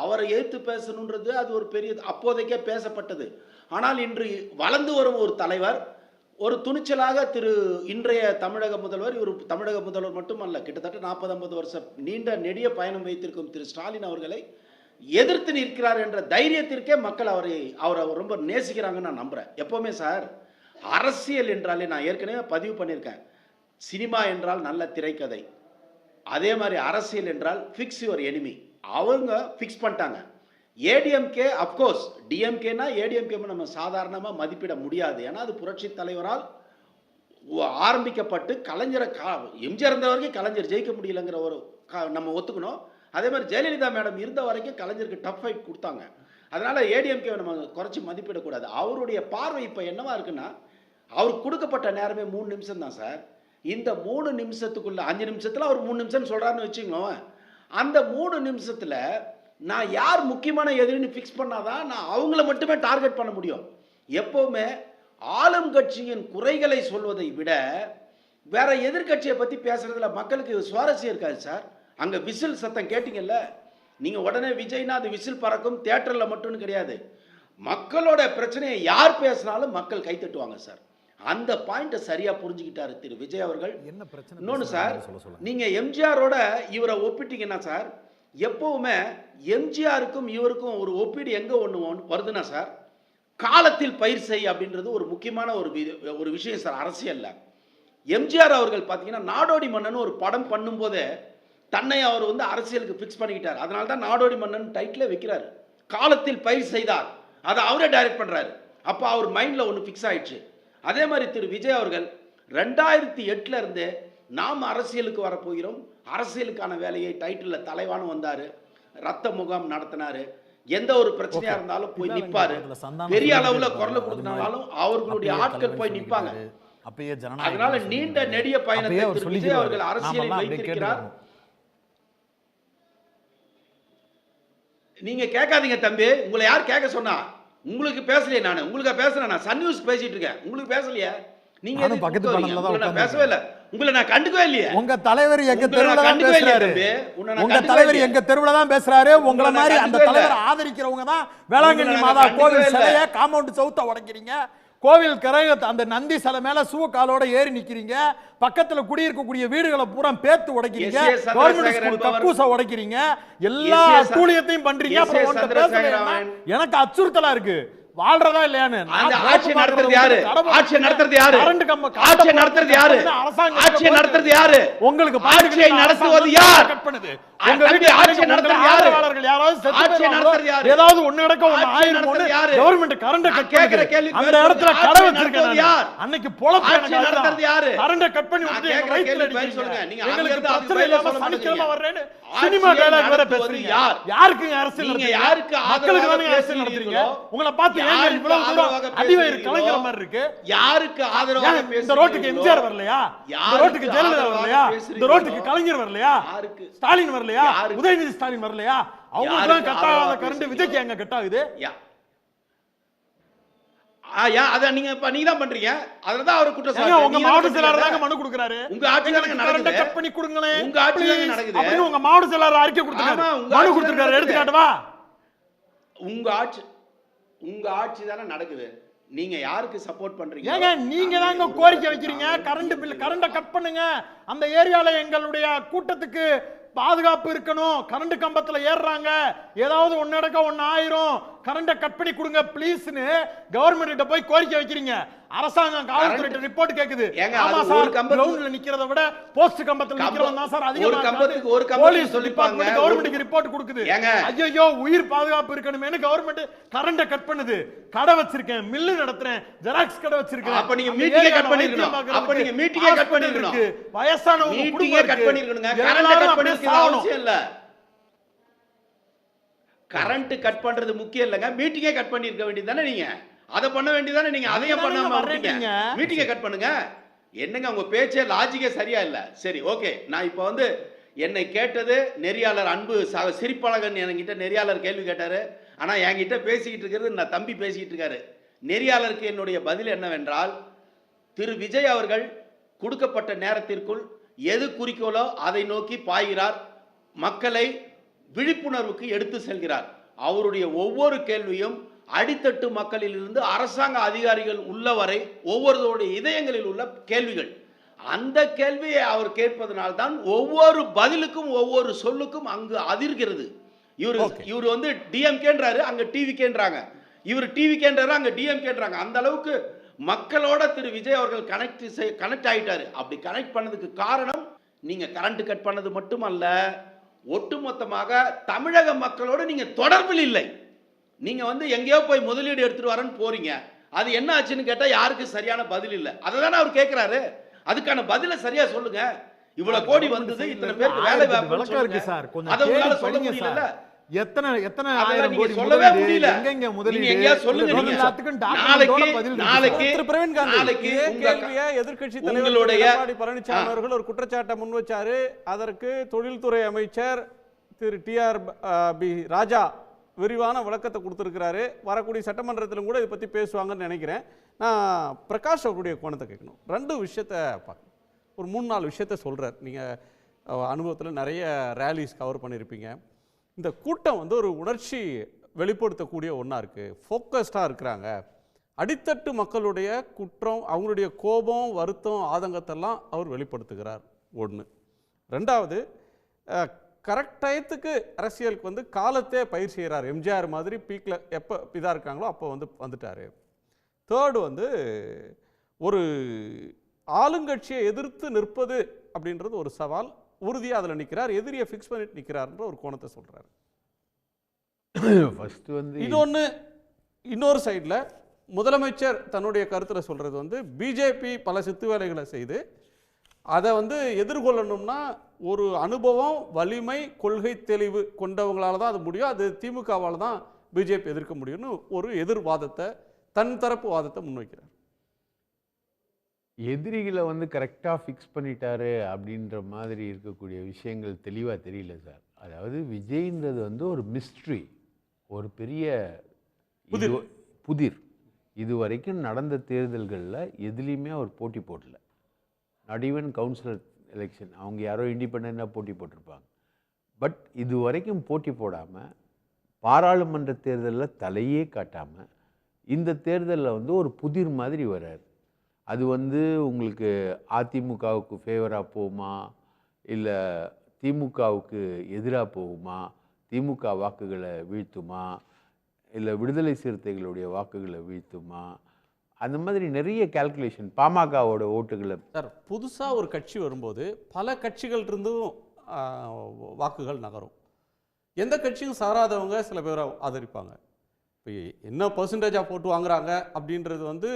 அவரை எதிர்த்து பேசணுன்றது அது ஒரு பெரிய அப்போதைக்கே பேசப்பட்டது. ஆனால் இன்று வளர்ந்து வரும் ஒரு தலைவர் ஒரு துணிச்சலாக இன்றைய தமிழக முதல்வர், இவர் தமிழக முதல்வர் மட்டுமல்ல, கிட்டத்தட்ட 40-50 வருஷம் நீண்ட நெடிய பயணம் வைத்திருக்கும் திரு ஸ்டாலின் அவர்களை எதிர்த்து நிற்கிறார் என்ற தைரியத்திற்கே மக்கள் அவரை ரொம்ப நேசிக்கிறாங்கன்னு நான் நம்புறேன். எப்பவுமே சார், அரசியல் என்றாலே நான் ஏற்கனவே பதிவு பண்ணியிருக்கேன், சினிமா என்றால் நல்ல திரைக்கதை, அதே மாதிரி அரசியல் என்றால் ஃபிக்ஸ் யுவர் எனிமி. அவங்க ஃபிக்ஸ் பண்ணிட்டாங்க. ஏடிஎம்கே அப்கோர்ஸ், டிஎம்கேனா ஏடிஎம்கே நம்ம சாதாரணமாக மதிப்பிட முடியாது. ஏன்னா அது புரட்சி தலைவரால் ஆரம்பிக்கப்பட்டு கலைஞரை எம்ஜிஆர் இருந்த வரைக்கும் கலைஞர் ஜெயிக்க முடியலங்கிற ஒரு நம்ம ஒத்துக்கணும். அதே மாதிரி ஜெயலலிதா மேடம் இருந்த வரைக்கும் கலைஞருக்கு டஃப் ஃபைட் கொடுத்தாங்க. அதனால ஏடிஎம்கே நம்ம குறைச்சி மதிப்பிடக்கூடாது. அவருடைய பார்வை இப்போ என்னவா இருக்குன்னா, அவருக்கு கொடுக்கப்பட்ட நேரமே 3 நிமிஷம் தான் சார். இந்த 3 நிமிஷத்துக்குள்ள 5 நிமிஷத்தில் அவர் 3 நிமிஷம் சொல்றாருன்னு வச்சுக்கோங்க. அந்த 3 நிமிஷத்தில் நான் யார் முக்கியமான எதிரின்னு ஃபிக்ஸ் பண்ணாதான் நான் அவங்கள மட்டுமே டார்கெட் பண்ண முடியும். எப்பவுமே ஆளும் கட்சியின் குறைகளை சொல்வதை விட வேற எதிர்கட்சியை பற்றி பேசுறதுல மக்களுக்கு சுவாரஸ்யம் இருக்காது சார். அங்கே விசில் சத்தம் கேட்டீங்கல்ல, நீங்கள் உடனே விஜய்னா அது விசில் பறக்கும், தியேட்டரில் மட்டும்னு கிடையாது. மக்களோட பிரச்சனையை யார் பேசினாலும் மக்கள் கைத்தட்டுவாங்க சார். அந்த பாயிண்ட்டை சரியாக புரிஞ்சுக்கிட்டாரு திரு விஜய் அவர்கள். என்ன பிரச்சனை? இன்னொன்று சார், நீங்கள் எம்ஜிஆரோட இவரை ஒப்பிட்டீங்கன்னா சார், எப்பவுமே எம்ஜிஆருக்கும் இவருக்கும் ஒரு ஒப்பீடு எங்கே ஒன்று வருதுன்னா சார், காலத்தில் பயிர் செய் அப்படின்றது ஒரு முக்கியமான ஒரு விஷயம் சார் அரசியல்ல. எம்ஜிஆர் அவர்கள் பார்த்தீங்கன்னா நாடோடி மன்னன் ஒரு படம் பண்ணும்போதே தன்னை அவர் அரசியலுக்கு ஃபிக்ஸ் பண்ணிக்கிட்டார். அதனால தான் நாடோடி மன்னன் டைட்டிலே வைக்கிறாரு. காலத்தில் பயிர் செய்தார், அதை அவரே டைரக்ட் பண்ணுறாரு. அப்போ அவர் மைண்டில் ஒன்று ஃபிக்ஸ் ஆயிடுச்சு. அதே மாதிரி திரு விஜய் அவர்கள் 2008 இருந்தே நாம் அரசியலுக்கு வரப்போகிறோம், அரசியலுக்கான வேலையை டைட்டிலில் தலைவானும் வந்தார், ரத்த முகாம் நடத்தினார், எந்த ஒரு பிரச்சனையா இருந்தாலும் போய் நிற்பாரு, பெரிய அளவுல குரல் கொடுத்தாலும் அவர்களுடைய ஆட்கள் போய் நிற்பாங்க. அதனால நீண்ட நெடிய பயணத்தை திரு விஜய் அவர்கள் அரசியலில் வைத்திருக்கிறார். நீங்க கேட்காதீங்க தம்பி, உங்களை யார் கேட்க சொன்னா? உங்களுக்கு பேசலையே, நான் உங்களுக்கு பேசுறேன், சன் நியூஸ் பேசிட்டு இருக்கேன், உங்களுக்கு பேசலையே. நீங்க பேசவே இல்லை, உங்களை நான் கண்டுக்கவே இல்லையே. உங்க தலைவர் எங்க தெருவுல தான் பேசுறாரு, உங்க தலைவர் எங்க தெருவுல தான் பேசுறாரு. உங்களை மாதிரி அந்த தலைவர் ஆதரிக்கிறவங்க தான் வேளாங்கண்ணி மாதா கோவில் சிலைய காம்பவுண்ட் சவுத்த உடைக்கிறீங்க, கோவில் கரையத்தை அந்த நந்தி சிலை மேல சூக்காலோட ஏறி நிக்கிறீங்க, பக்கத்துல குடியிருக்கக்கூடிய வீடுகளை பூரா பேத்து உடைக்கிறீங்க, கவர்மெண்ட் ஸ்கூல் கக்கூச உடைக்கிறீங்க, எல்லா கூலியத்தையும் பண்றீங்க. எனக்கு அச்சுறுத்தலா இருக்கு. வாழ்றதா இல்லையான்னு. ஆட்சி நடத்துறது யாரு? ஆட்சி நடத்துறது யாரு? ஆட்சி நடத்துறது யாரு? ஆட்சி நடத்துறது யாரு? உங்களுக்கு ஆட்சியை நடத்துவது யார்? உங்க வீட்டு ஆட்சி நடத்துறது யாரு? யாராவது ஆட்சி நடத்துறது யாரு? ஏதாவது ஒண்ணு நடக்க ஒண்ணு ஆயிரம் ஒண்ணு கவர்மெண்ட் கரண்ட் கட் கேக்குற கேள்வி, அந்த இடத்துல கடை வச்சிருக்காங்க யார்? அன்னைக்கு பொளப்பு ஆட்சி நடத்துறது யாரு? கரண்ட் கட் பண்ணி விட்டு எங்க வயித்துல அடிக்கிறீங்க. சொல்லுங்க, நீங்க எங்களுக்கு பிரச்சனை இல்லாம சனிக்கிழமை வர்றேன்னு சினிமா டயலாக் வேற பேசுறீங்க. யாருக்கு அரசியல் நடத்துறீங்க? யாருக்கு மக்களுக்கு தானே அரசியல் நடத்துறீங்க? உங்களை பார்த்து ஏங்க இவ்வளவு தூரம் அடிவயிறு கலங்கற மாதிரி இருக்கு? யாருக்கு ஆதரவாக பேசுறீங்க? இந்த ரோட்டுக்கு எம்ஜிஆர் வரலையா? இந்த ரோட்டுக்கு ஜெயலலிதா வரலையா? இந்த ரோட்டுக்கு கலைஞர் வரலையா? ஸ்டாலின் வரலையா? உதயநிதி ஸ்டாலின் வரலையா? அவங்களுக்கு தான் கட்டாத கரண்ட் விஜய்க்கு எங்க கட் ஆகுது? அத நீங்க தான் பண்றீங்க. அதனால தான் அவர் குற்றம் சாட்டுறாரு. உங்க மாவட்ட செயலாளர் தான் மனு கொடுக்கறாரு. உங்க ஆட்சியில நடக்குது, கட் பண்ணி கொடுங்களே. உங்க ஆட்சியில நடக்குது அப்படி உங்க மாவட்ட செயலாளர் அறிக்கை கொடுத்தாரு, மனு கொடுத்திருக்காரு, எடுத்து காட்டுவா. உங்க ஆட்சி தானே நடக்குது. நீங்க யாருக்கு சப்போர்ட் பண்றீங்க? ஏங்க நீங்க தாங்க கோரிக்கை வைக்கிறீங்க, கரண்ட் பில் கரண்ட கட் பண்ணுங்க, அந்த ஏரியால எங்களுடைய கூட்டத்துக்கு பாதுகாப்பு இருக்கணும், கரண்ட் கம்பத்துல ஏறுறாங்க, ஏதாவது ஒன்னு நடக்க ஒன்னு ஆயிரும், கரண்ட கட் பண்ணி கொடுங்க ப்ளீஸ்னு கவர்மெண்ட் போய் கோரிக்கை வைக்கிறீங்க. அரசாங்கம் காவல்துறை ரிப்போர்ட் கேக்குது. ஏங்க, ஆமா அது சார், ஒரு கம்பத்துக்கு கிரவுண்ட்ல நிக்கிறத விட போஸ்ட் கம்பத்துல நிக்கிறவன் தான் சார் அதிகமா ஒரு கம்பத்துக்கு போலீஸ் சொல்லிப்பாங்க. கவர்மெண்ட்டுக்கு ரிப்போர்ட் கொடுக்குது. ஏங்க, ஐயோ உயிர் பாதுகாப்பு இருக்கணுமேனு கவர்மெண்ட் கரண்ட கட் பண்ணுது. கடை வச்சிருக்கேன், மில்லு நடத்துறேன், ஜெராக்ஸ் கடை வச்சிருக்கேன். அப்ப நீங்க மீட்டிங்கே கட் பண்ணிருக்கணும். அப்ப நீங்க மீட்டிங்கே கட் பண்ணிருக்கணும். வயசானவங்க மீட்டிங்கே கட் பண்ணிருக்கணுங்க. கரண்ட் கட் பண்ணிருக்க அவசியம் இல்ல. கரண்ட் கட் பண்றது முக்கியம் இல்லங்க. மீட்டிங்கே கட் பண்ணிருக்க வேண்டியதானே நீங்க. அத பண்ண வேண்டியதானே நீங்க. அதையும் பண்ணாம விட்டீங்க. மீட்டிங்கே கட் பண்ணுங்க. என்னங்க உங்க பேச்சே லாஜிக்கே சரியா இல்ல. சரி, ஓகே. நான் இப்ப வந்து என்னை கேட்டது நெறியாளர் அன்பு சிரிப்பழகன் என்கிட்ட நெறியாளர் கேள்வி கேட்டாரு. ஆனா என்கிட்ட பேசிக்கிட்டு இருக்கிறது நான் தம்பி பேசிக்கிட்டு இருக்காரு. நெறியாளருக்கு என்னுடைய பதில் என்னவென்றால், திரு விஜய் அவர்கள் கொடுக்கப்பட்ட நேரத்திற்குள் எது குறிக்கோளோ அதை நோக்கி பாய்கிறார். மக்களை விழிப்புணர்வுக்கு எடுத்து செல்கிறார். அவருடைய ஒவ்வொரு கேள்வியும் அடித்தட்டு மக்களிலிருந்து அரசாங்க அதிகாரிகள் உள்ளவரை ஒவ்வொருவருடைய இதயங்களில் உள்ள கேள்விகள். அந்த கேள்வியை அவர் கேட்பதனால்தான் ஒவ்வொரு பதிலுக்கும் ஒவ்வொரு சொல்லுக்கும் அங்கு அதிர்கிறது. இவர் வந்து டிஎம்கேன்றாரு, அங்க டிவிகேன்றாங்க. இவர் டிவிகேன்றாரு, அங்க டிஎம்கேன்றாங்க. அந்த அளவுக்கு மக்களோட திரு விஜய் அவர்கள் கனெக்ட் ஆயிட்டாரு. அப்படி கனெக்ட் பண்ணதுக்கு காரணம் நீங்க கரண்ட் கட் பண்ணது மட்டுமல்ல, ஒட்டுமொத்தமாக தமிழக மக்களோடு நீங்க தொடர்பில் இல்லை. நீங்க வந்து எங்கேயோ போய் முதலீடு எடுத்துட்டு வரேன்னு போறீங்க. அது என்ன ஆச்சுன்னு கேட்டா யாருக்கு சரியான பதில் இல்லை. அதை தானே அவர் கேட்கிறாரு. அதுக்கான பதிலை சரியா சொல்லுங்க. இவ்வளவு கோடி வந்தது, இத்தனை பேருக்கு வேலை வாய்ப்பு இருக்கு சார். அதை உங்களால சொல்ல முடியல. எத்தனை எத்தனை ஆயிரம் கோடி சொல்லவே முடியல. எங்கெங்க முதலீடு எங்கயா சொல்லுங்க. நாளைக்கு பிரவீன் காந்தி கேள்வியை எதிர்க்கட்சி தலைவர் எடப்பாடி பழனிசாமி அவர்கள் ஒரு குற்றச்சாட்டை முன் வச்சாரு. அதற்கு தொழில்துறை அமைச்சர் திரு டிஆர் பி ராஜா விரிவான விளக்கத்தை கொடுத்துருக்கிறாரு. வரக்கூடிய சட்டமன்றத்திலும் கூட இதை பற்றி பேசுவாங்கன்னு நினைக்கிறேன். நான் பிரகாஷ் அவருடைய கோணத்தை கேட்கணும். ரெண்டு விஷயத்தை பார்க்கணும். ஒரு 3-4 விஷயத்த சொல்கிறார். நீங்கள் அனுபவத்தில் நிறைய ரேலிஸ் கவர் பண்ணியிருப்பீங்க. இந்த கூட்டம் வந்து ஒரு உணர்ச்சி வெளிப்படுத்தக்கூடிய ஒன்றா இருக்குது. ஃபோக்கஸ்டாக இருக்கிறாங்க. அடித்தட்டு மக்களுடைய குற்றம், அவங்களுடைய கோபம், வருத்தம், ஆதங்கத்தெல்லாம் அவர் வெளிப்படுத்துகிறார். ஒன்று. ரெண்டாவது, கரெக்ட் டயத்துக்கு அரசியலுக்கு வந்து காலத்தே பயிர் செய்கிறார். எம்ஜிஆர் மாதிரி பீக்கில் எப்போ இதாக இருக்காங்களோ அப்போ வந்துட்டார். தேர்டு வந்து ஒரு ஆளுங்கட்சியை எதிர்த்து நிற்பது அப்படின்றது ஒரு சவால். உறுதியாக அதில் நிற்கிறார். எதிரியை ஃபிக்ஸ் பண்ணிட்டு நிற்கிறார்ன்ற ஒரு கோணத்தை சொல்கிறார். ஃபர்ஸ்ட் வந்து இன்னொரு சைடில் முதலமைச்சர் தன்னுடைய கருத்தில் சொல்கிறது வந்து பிஜேபி பல சித்து வேலைகளை செய்து அதை வந்து எதிர்கொள்ளணும்னா ஒரு அனுபவம், வலிமை, கொள்கை தெளிவு கொண்டவங்களால தான் அது முடியும். அது திமுகவால் தான் பிஜேபி எதிர்க்க முடியும்னு ஒரு எதிர்வாதத்தை, தன் தரப்பு வாதத்தை முன்வைக்கிறார். எதிரிகளை வந்து கரெக்டாக ஃபிக்ஸ் பண்ணிட்டாரு அப்படின்ற மாதிரி இருக்கக்கூடிய விஷயங்கள் தெளிவாக தெரியல சார். அதாவது விஜய்ன்றது வந்து ஒரு மிஸ்ட்ரி, ஒரு பெரிய புதிர். இது வரைக்கும் நடந்த தேர்தல்களில் எதுலேயுமே அவர் போட்டி போடல. நாட் ஈவன் கவுன்சிலர் எலெக்ஷன் அவங்க யாரோ இண்டிபெண்டாக போட்டி போட்டிருப்பாங்க. பட் இது வரைக்கும் போட்டி போடாமல், பாராளுமன்ற தேர்தலில் தலையே காட்டாமல், இந்த தேர்தலில் வந்து ஒரு புதிர் மாதிரி வர்றார். அது வந்து உங்களுக்கு அதிமுகவுக்கு ஃபேவராக போகுமா, இல்லை திமுகவுக்கு எதிராக போகுமா, திமுக வாக்குகளை வீழ்த்துமா, இல்லை விடுதலை சிறுத்தைகளுடைய வாக்குகளை வீழ்த்துமா, அந்த மாதிரி நிறைய கால்குலேஷன். பாமகவோட ஓட்டுகளை சார், புதுசாக ஒரு கட்சி வரும்போது பல கட்சிகள் இருந்தும் வாக்குகள் நகரும். எந்த கட்சியும் சாராதவங்க சில பேரை ஆதரிப்பாங்க. இப்போ என்ன பர்சன்டேஜாக போட்டு வாங்குறாங்க அப்படின்றது வந்து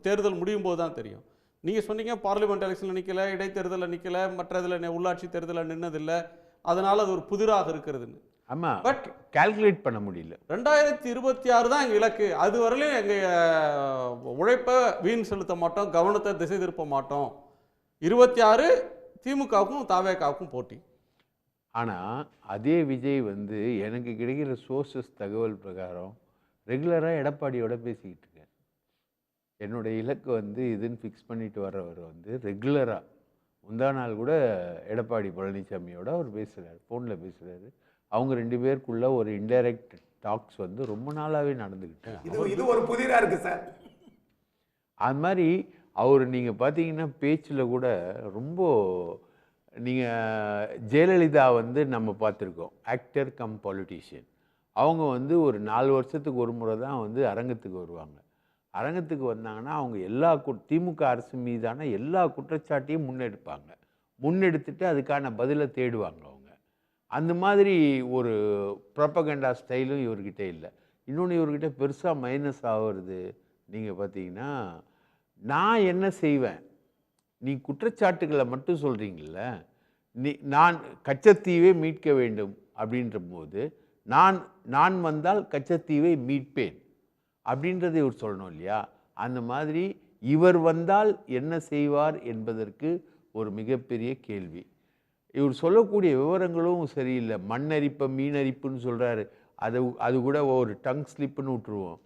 தேர்தல் முடியும் போது தான் தெரியும். நீங்கள் சொன்னீங்க பார்லிமெண்ட் எலெக்ஷனில் நிற்கலை, இடைத்தேர்தலில் நிற்கலை, மற்ற இதில் உள்ளாட்சி தேர்தலில் நின்னதில்லை, அதனால் அது ஒரு புதிராக இருக்கிறதுன்னு. ஆமாம், பட் கால்குலேட் பண்ண முடியல. 2026 தான் எங்கள் இலக்கு. அது வரலையும் எங்கள் உழைப்பை வீண் செலுத்த மாட்டோம், கவனத்தை திசை திருப்ப மாட்டோம். 26 திமுகவுக்கும் தாவேகாவுக்கும் போட்டி. ஆனால் அதே விஜய் வந்து எனக்கு கிடைக்கிற சோர்சஸ் தகவல் பிரகாரம் ரெகுலராக எடப்பாடியோட பேசிக்கிட்டு இருக்கேன். என்னுடைய இலக்கு வந்து இதுன்னு ஃபிக்ஸ் பண்ணிட்டு வர்றவர் வந்து ரெகுலராக முந்தா நாள் கூட எடப்பாடி பழனிசாமியோட அவர் பேசுகிறார், ஃபோனில் பேசுகிறாரு. அவங்க 2 பேருக்குள்ள ஒரு இன்டைரக்ட் டாக்ஸ் வந்து ரொம்ப நாளாகவே நடந்துக்கிட்டு. இது ஒரு புதிராக இருக்குது சார். அது மாதிரி அவர் நீங்கள் பார்த்தீங்கன்னா பேச்சில் கூட ரொம்ப நீங்கள் ஜெயலலிதா வந்து நம்ம பார்த்துருக்கோம், ஆக்டர் கம் பொலிட்டீஷியன். அவங்க வந்து ஒரு 4 வருஷத்துக்கு ஒரு முறை தான் வந்து அரங்கத்துக்கு வருவாங்க. அரங்கத்துக்கு வந்தாங்கன்னா அவங்க எல்லா திமுக அரசு மீதான எல்லா குற்றச்சாட்டையும் முன்னெடுத்துட்டு அதுக்கான பதிலை தேடுவாங்க அவங்க. அந்த மாதிரி ஒரு ப்ரொபகண்டா ஸ்டைலும் இவர்கிட்ட இல்லை. இன்னொன்று இவர்கிட்ட பெருசாக மைனஸ் ஆகிறது நீங்கள் பார்த்தீங்கன்னா, நான் என்ன செய்வேன், நீ குற்றச்சாட்டுகளை மட்டும் சொல்கிறீங்கள, நான் கச்சத்தீவை மீட்க வேண்டும் அப்படின்ற போது நான் வந்தால் கச்சத்தீவை மீட்பேன் அப்படின்றத இவர் சொல்லணும் இல்லையா? அந்த மாதிரி இவர் வந்தால் என்ன செய்வார் என்பதற்கு ஒரு மிகப்பெரிய கேள்வி. இவர் சொல்லக்கூடிய விவரங்களும் சரியில்லை. மண்ணரிப்பை மீனரிப்புன்னு சொல்கிறாரு, அது கூட ஒரு டங் ஸ்லிப்புன்னு விட்டுருவோம்.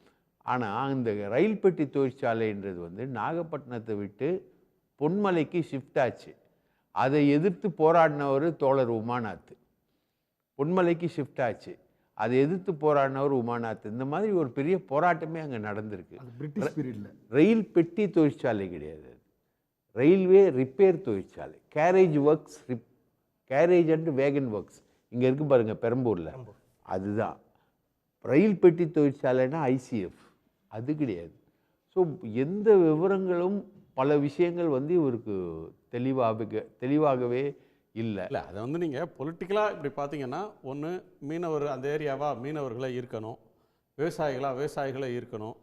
ஆனால் இந்த ரயில் பெட்டி தொழிற்சாலைன்றது வந்து நாகப்பட்டினத்தை விட்டு பொன்மலைக்கு ஷிஃப்ட் ஆச்சு. அதை எதிர்த்து போராடினவர் தோழர் உமாநாத். பொன்மலைக்கு ஷிஃப்ட் ஆச்சு, அதை எதிர்த்து போராடினவர் உமாநாத். இந்த மாதிரி ஒரு பெரிய போராட்டமே அங்கே நடந்திருக்கு. பிரிட்டிஷ் பீரியட்ல ரயில் பெட்டி தொழிற்சாலை கிடையாது, ரயில்வே ரிப்பேர் தொழிற்சாலை. கேரேஜ் அண்ட் வேகன் ஒர்க்ஸ் இங்கே இருக்குது பாருங்கள் பெரம்பூரில், அதுதான். ரயில் பெட்டி தொழிற்சாலைன்னா ஐசிஎஃப், அது கிடையாது. ஸோ எந்த விவரங்களும் பல விஷயங்கள் வந்து இவருக்கு தெளிவாகவே இல்லை. அதை வந்து நீங்கள் பொலிட்டிக்கலாக இப்படி பார்த்தீங்கன்னா, ஒன்று மீனவர் அந்த ஏரியாவாக மீனவர்களை ஈர்க்கணும், விவசாயிகளை ஈர்க்கணும்,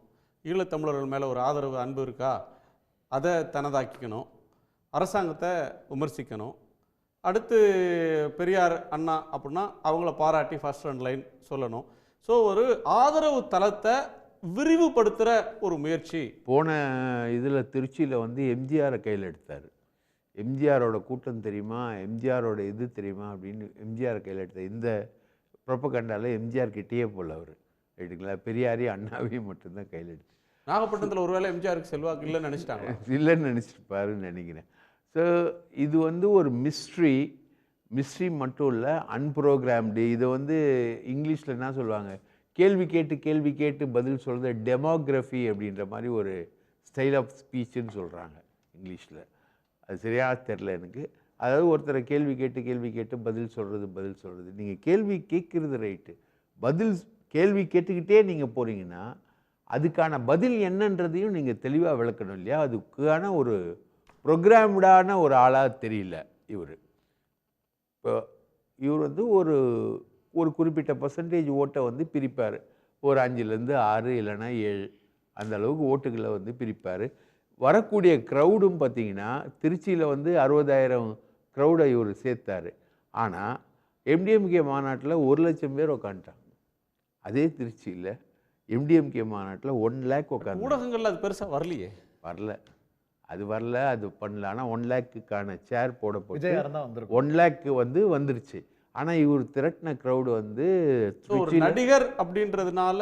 ஈழத்தமிழர்கள் மேலே ஒரு ஆதரவு அன்பு இருக்கா அதை தனதாக்கிக்கணும், அரசாங்கத்தை விமர்சிக்கணும், அடுத்து பெரியார் அண்ணா அப்படின்னா அவங்கள பாராட்டி ஃபர்ஸ்ட் ரன் லைன் சொல்லணும். ஸோ ஒரு ஆதரவு தளத்தை விரிவுபடுத்துகிற ஒரு முயற்சி. போன இதில் திருச்சியில் வந்து எம்ஜிஆரை கையில் எடுத்தார். எம்ஜிஆரோட கூட்டம் தெரியுமா, எம்ஜிஆரோட இது தெரியுமா அப்படின்னு எம்ஜிஆரை கையில் எடுத்தார். இந்த ப்ரொபகண்டாவில் எம்ஜிஆர் கிட்டேயே போல் அவர் ரைட்டுங்களா, பெரியாரையும் அண்ணாவையும் மட்டும்தான் கையில் எடுத்து. நாகப்பட்டினத்தில் ஒருவேளை எம்ஜிஆருக்கு செல்வாக்கு இல்லைன்னு நினச்சிட்டாங்க, இல்லைன்னு நினச்சிருப்பாருன்னு நினைக்கிறேன். ஸோ இது வந்து ஒரு மிஸ்ட்ரி மட்டும் இல்லை, அன்ப்ரோக்ராம்டு. இதை வந்து இங்கிலீஷில் என்ன சொல்லுவாங்க, கேள்வி கேட்டு பதில் சொல்கிறது டெமோக்ராஃபி அப்படின்ற மாதிரி ஒரு ஸ்டைல் ஆஃப் ஸ்பீச்சுன்னு சொல்கிறாங்க இங்கிலீஷில். அது சரியாக தெரில எனக்கு. அதாவது ஒருத்தரை கேள்வி கேட்டு பதில் சொல்கிறது. நீங்கள் கேள்வி கேட்குறது ரைட்டு, கேள்வி கேட்டுக்கிட்டே நீங்கள் போகிறீங்கன்னா அதுக்கான பதில் என்னன்றதையும் நீங்கள் தெளிவாக விளக்கணும் இல்லையா? அதுக்கான ஒரு ப்ரோக்ராம்டான ஒரு ஆளாக தெரியல இவர். இப்போ இவர் வந்து ஒரு குறிப்பிட்ட பர்சன்டேஜ் ஓட்டை வந்து பிரிப்பார், ஒரு 5லேருந்து 6 இல்லைன்னா 7 அந்த அளவுக்கு ஓட்டுகளை வந்து பிரிப்பார். வரக்கூடிய க்ரௌடும் பார்த்திங்கன்னா திருச்சியில் வந்து 60,000 க்ரௌடை இவர் சேர்த்தார். ஆனால் எம்டிஎம்கே மாநாட்டில் 1,00,000 பேர் உட்காந்துட்டாங்க. அதே திருச்சியில் எம்டிஎம்கே மாநாட்டில் 1 லேக் உட்காந்து. ஊடகங்கள் அது பெருசாக வரல, அது பண்ணல. ஆனால் 1 லேக்குக்கான சேர் போடப்பட்டு 1 லேக்கு வந்து வந்துருச்சு. ஆனால் இவர் திரட்டின க்ரௌடு வந்து ஒரு நடிகர் அப்படின்றதுனால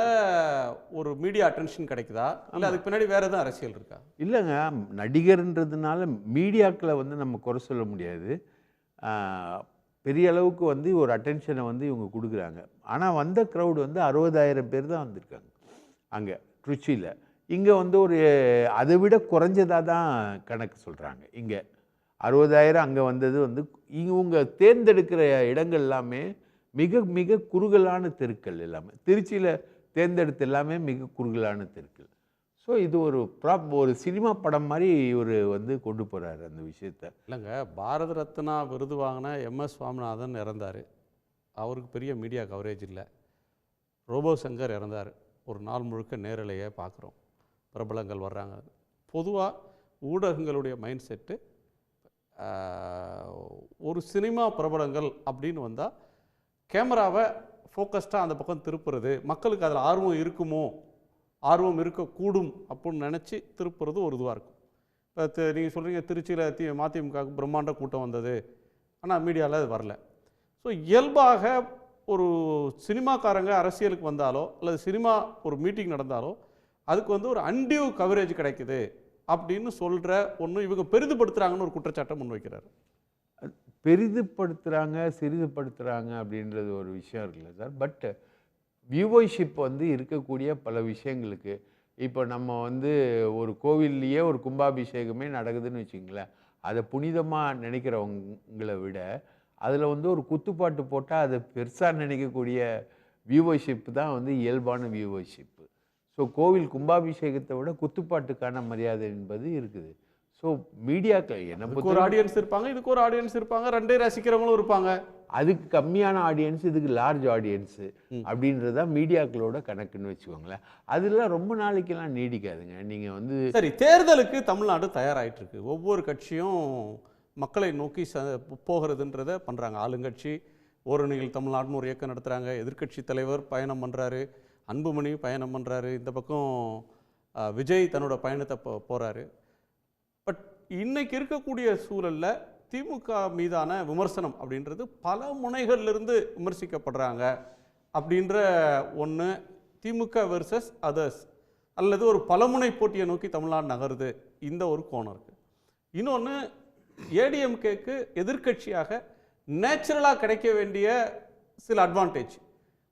ஒரு மீடியா அட்டென்ஷன் கிடைக்குதா, இல்லை அதுக்கு பின்னாடி வேறு எதுவும் அரசியல் இருக்கா? இல்லைங்க, நடிகர்ன்றதுனால மீடியாக்களை வந்து நம்ம குறை சொல்ல முடியாது. பெரிய அளவுக்கு வந்து ஒரு அட்டென்ஷனை வந்து இவங்க கொடுக்குறாங்க. ஆனால் வந்த க்ரௌடு வந்து 60,000 பேர் தான் வந்திருக்காங்க அங்கே திருச்சியில். இங்கே வந்து ஒரு அதை விட குறைஞ்சதாக தான் கணக்கு சொல்கிறாங்க. இங்கே 60,000 அங்கே வந்தது வந்து இவங்க தேர்ந்தெடுக்கிற இடங்கள் எல்லாமே மிக குறுகலான தெருக்கள் எல்லாமே. திருச்சியில் தேர்ந்தெடுத்த எல்லாமே மிக குறுகலான தெருக்கள். ஸோ இது ஒரு சினிமா படம் மாதிரி இவர் வந்து கொண்டு போகிறாரு அந்த விஷயத்த. இல்லைங்க, பாரத ரத்னா விருது வாங்கின MS சுவாமிநாதன் இறந்தார், அவருக்கு பெரிய மீடியா கவரேஜ் இல்லை. ரோபோ சங்கர் இறந்தார், ஒரு நாள் முழுக்க நேரலையே பார்க்குறோம், பிரபலங்கள் வர்றாங்க. பொதுவாக ஊடகங்களுடைய மைண்ட் செட்டு ஒரு சினிமா பிரபலங்கள் அப்படின்னு வந்தால் கேமராவை ஃபோக்கஸ்டாக அந்த பக்கம் திருப்புறது, மக்களுக்கு அதில் ஆர்வம் இருக்கக்கூடும் அப்படின்னு நினச்சி திருப்புறது ஒரு இதுவாக இருக்கும். இப்போ நீங்கள் சொல்கிறீங்க திருச்சியில் மதிமுகவுக்கு பிரம்மாண்ட கூட்டம் வந்தது, ஆனால் மீடியாவில் அது வரல. ஸோ இயல்பாக ஒரு சினிமாக்காரங்க அரசியலுக்கு வந்தாலோ அல்லது சினிமா ஒரு மீட்டிங் நடந்தாலோ அதுக்கு வந்து ஒரு அன்டியூ கவரேஜ் கிடைக்குது அப்படின்னு சொல்கிற ஒன்று இவங்க பெரிதுபடுத்துகிறாங்கன்னு ஒரு குற்றச்சாட்டை முன்வைக்கிறார். சிறிதுபடுத்துகிறாங்க அப்படின்றது ஒரு விஷயம் இருக்குல்ல சார். பட் வியூவர்ஷிப் வந்து இருக்கக்கூடிய பல விஷயங்களுக்கு, இப்போ நம்ம வந்து ஒரு கோவில்லையே ஒரு கும்பாபிஷேகமே நடக்குதுன்னு வச்சுங்களேன், அதை புனிதமாக நினைக்கிறவங்களை விட அதில் வந்து ஒரு குத்துப்பாட்டு போட்டால் அதை பெருசாக நினைக்கக்கூடிய வியூவர்ஷிப் தான் வந்து இயல்பான வியூவர்ஷிப்பு. ஸோ ஸோ கோவில் கும்பாபிஷேகத்தை விட குத்துப்பாட்டுக்கான மரியாதை என்பது இருக்குது. ஸோ மீடியாக்கள் என்ன இதுக்கு ஒரு ஆடியன்ஸ் இருப்பாங்க, இதுக்கு ஒரு ஆடியன்ஸ் இருப்பாங்க, ரெண்டே ரசிக்கிறவங்களும் இருப்பாங்க. அதுக்கு கம்மியான ஆடியன்ஸ், இதுக்கு லார்ஜ் ஆடியன்ஸு அப்படின்றதா மீடியாக்களோட கணக்குன்னு வச்சுக்கோங்களேன். அதெல்லாம் ரொம்ப நாளைக்கெல்லாம் நீடிக்காதுங்க. நீங்கள் வந்து சரி, தேர்தலுக்கு தமிழ்நாடு தயாராகிட்டு இருக்கு. ஒவ்வொரு கட்சியும் மக்களை நோக்கி போகிறதுன்றதை பண்ணுறாங்க. ஆளுங்கட்சி ஓரணியில் தமிழ்நாடுன்னு ஒரு இயக்கம் நடத்துகிறாங்க, எதிர்க்கட்சி தலைவர் பயணம் பண்ணுறாரு, அன்புமணி பயணம் பண்ணுறாரு, இந்த பக்கம் விஜய் தன்னோட பயணத்தை போகிறாரு. பட் இன்னைக்கு இருக்கக்கூடிய சூழலில் திமுக மீதான விமர்சனம் அப்படின்றது பல முனைகள்லேருந்து விமர்சிக்கப்படுறாங்க அப்படின்ற ஒன்று. திமுக வெர்சஸ் அதர்ஸ் அல்லது ஒரு பலமுனை போட்டியை நோக்கி தமிழ்நாடு நகருது, இந்த ஒரு கோணம் இருக்குது. இன்னொன்று, ஏடிஎம்கேக்கு எதிர்க்கட்சியாக நேச்சுரலாக கிடைக்க வேண்டிய சில அட்வான்டேஜ்,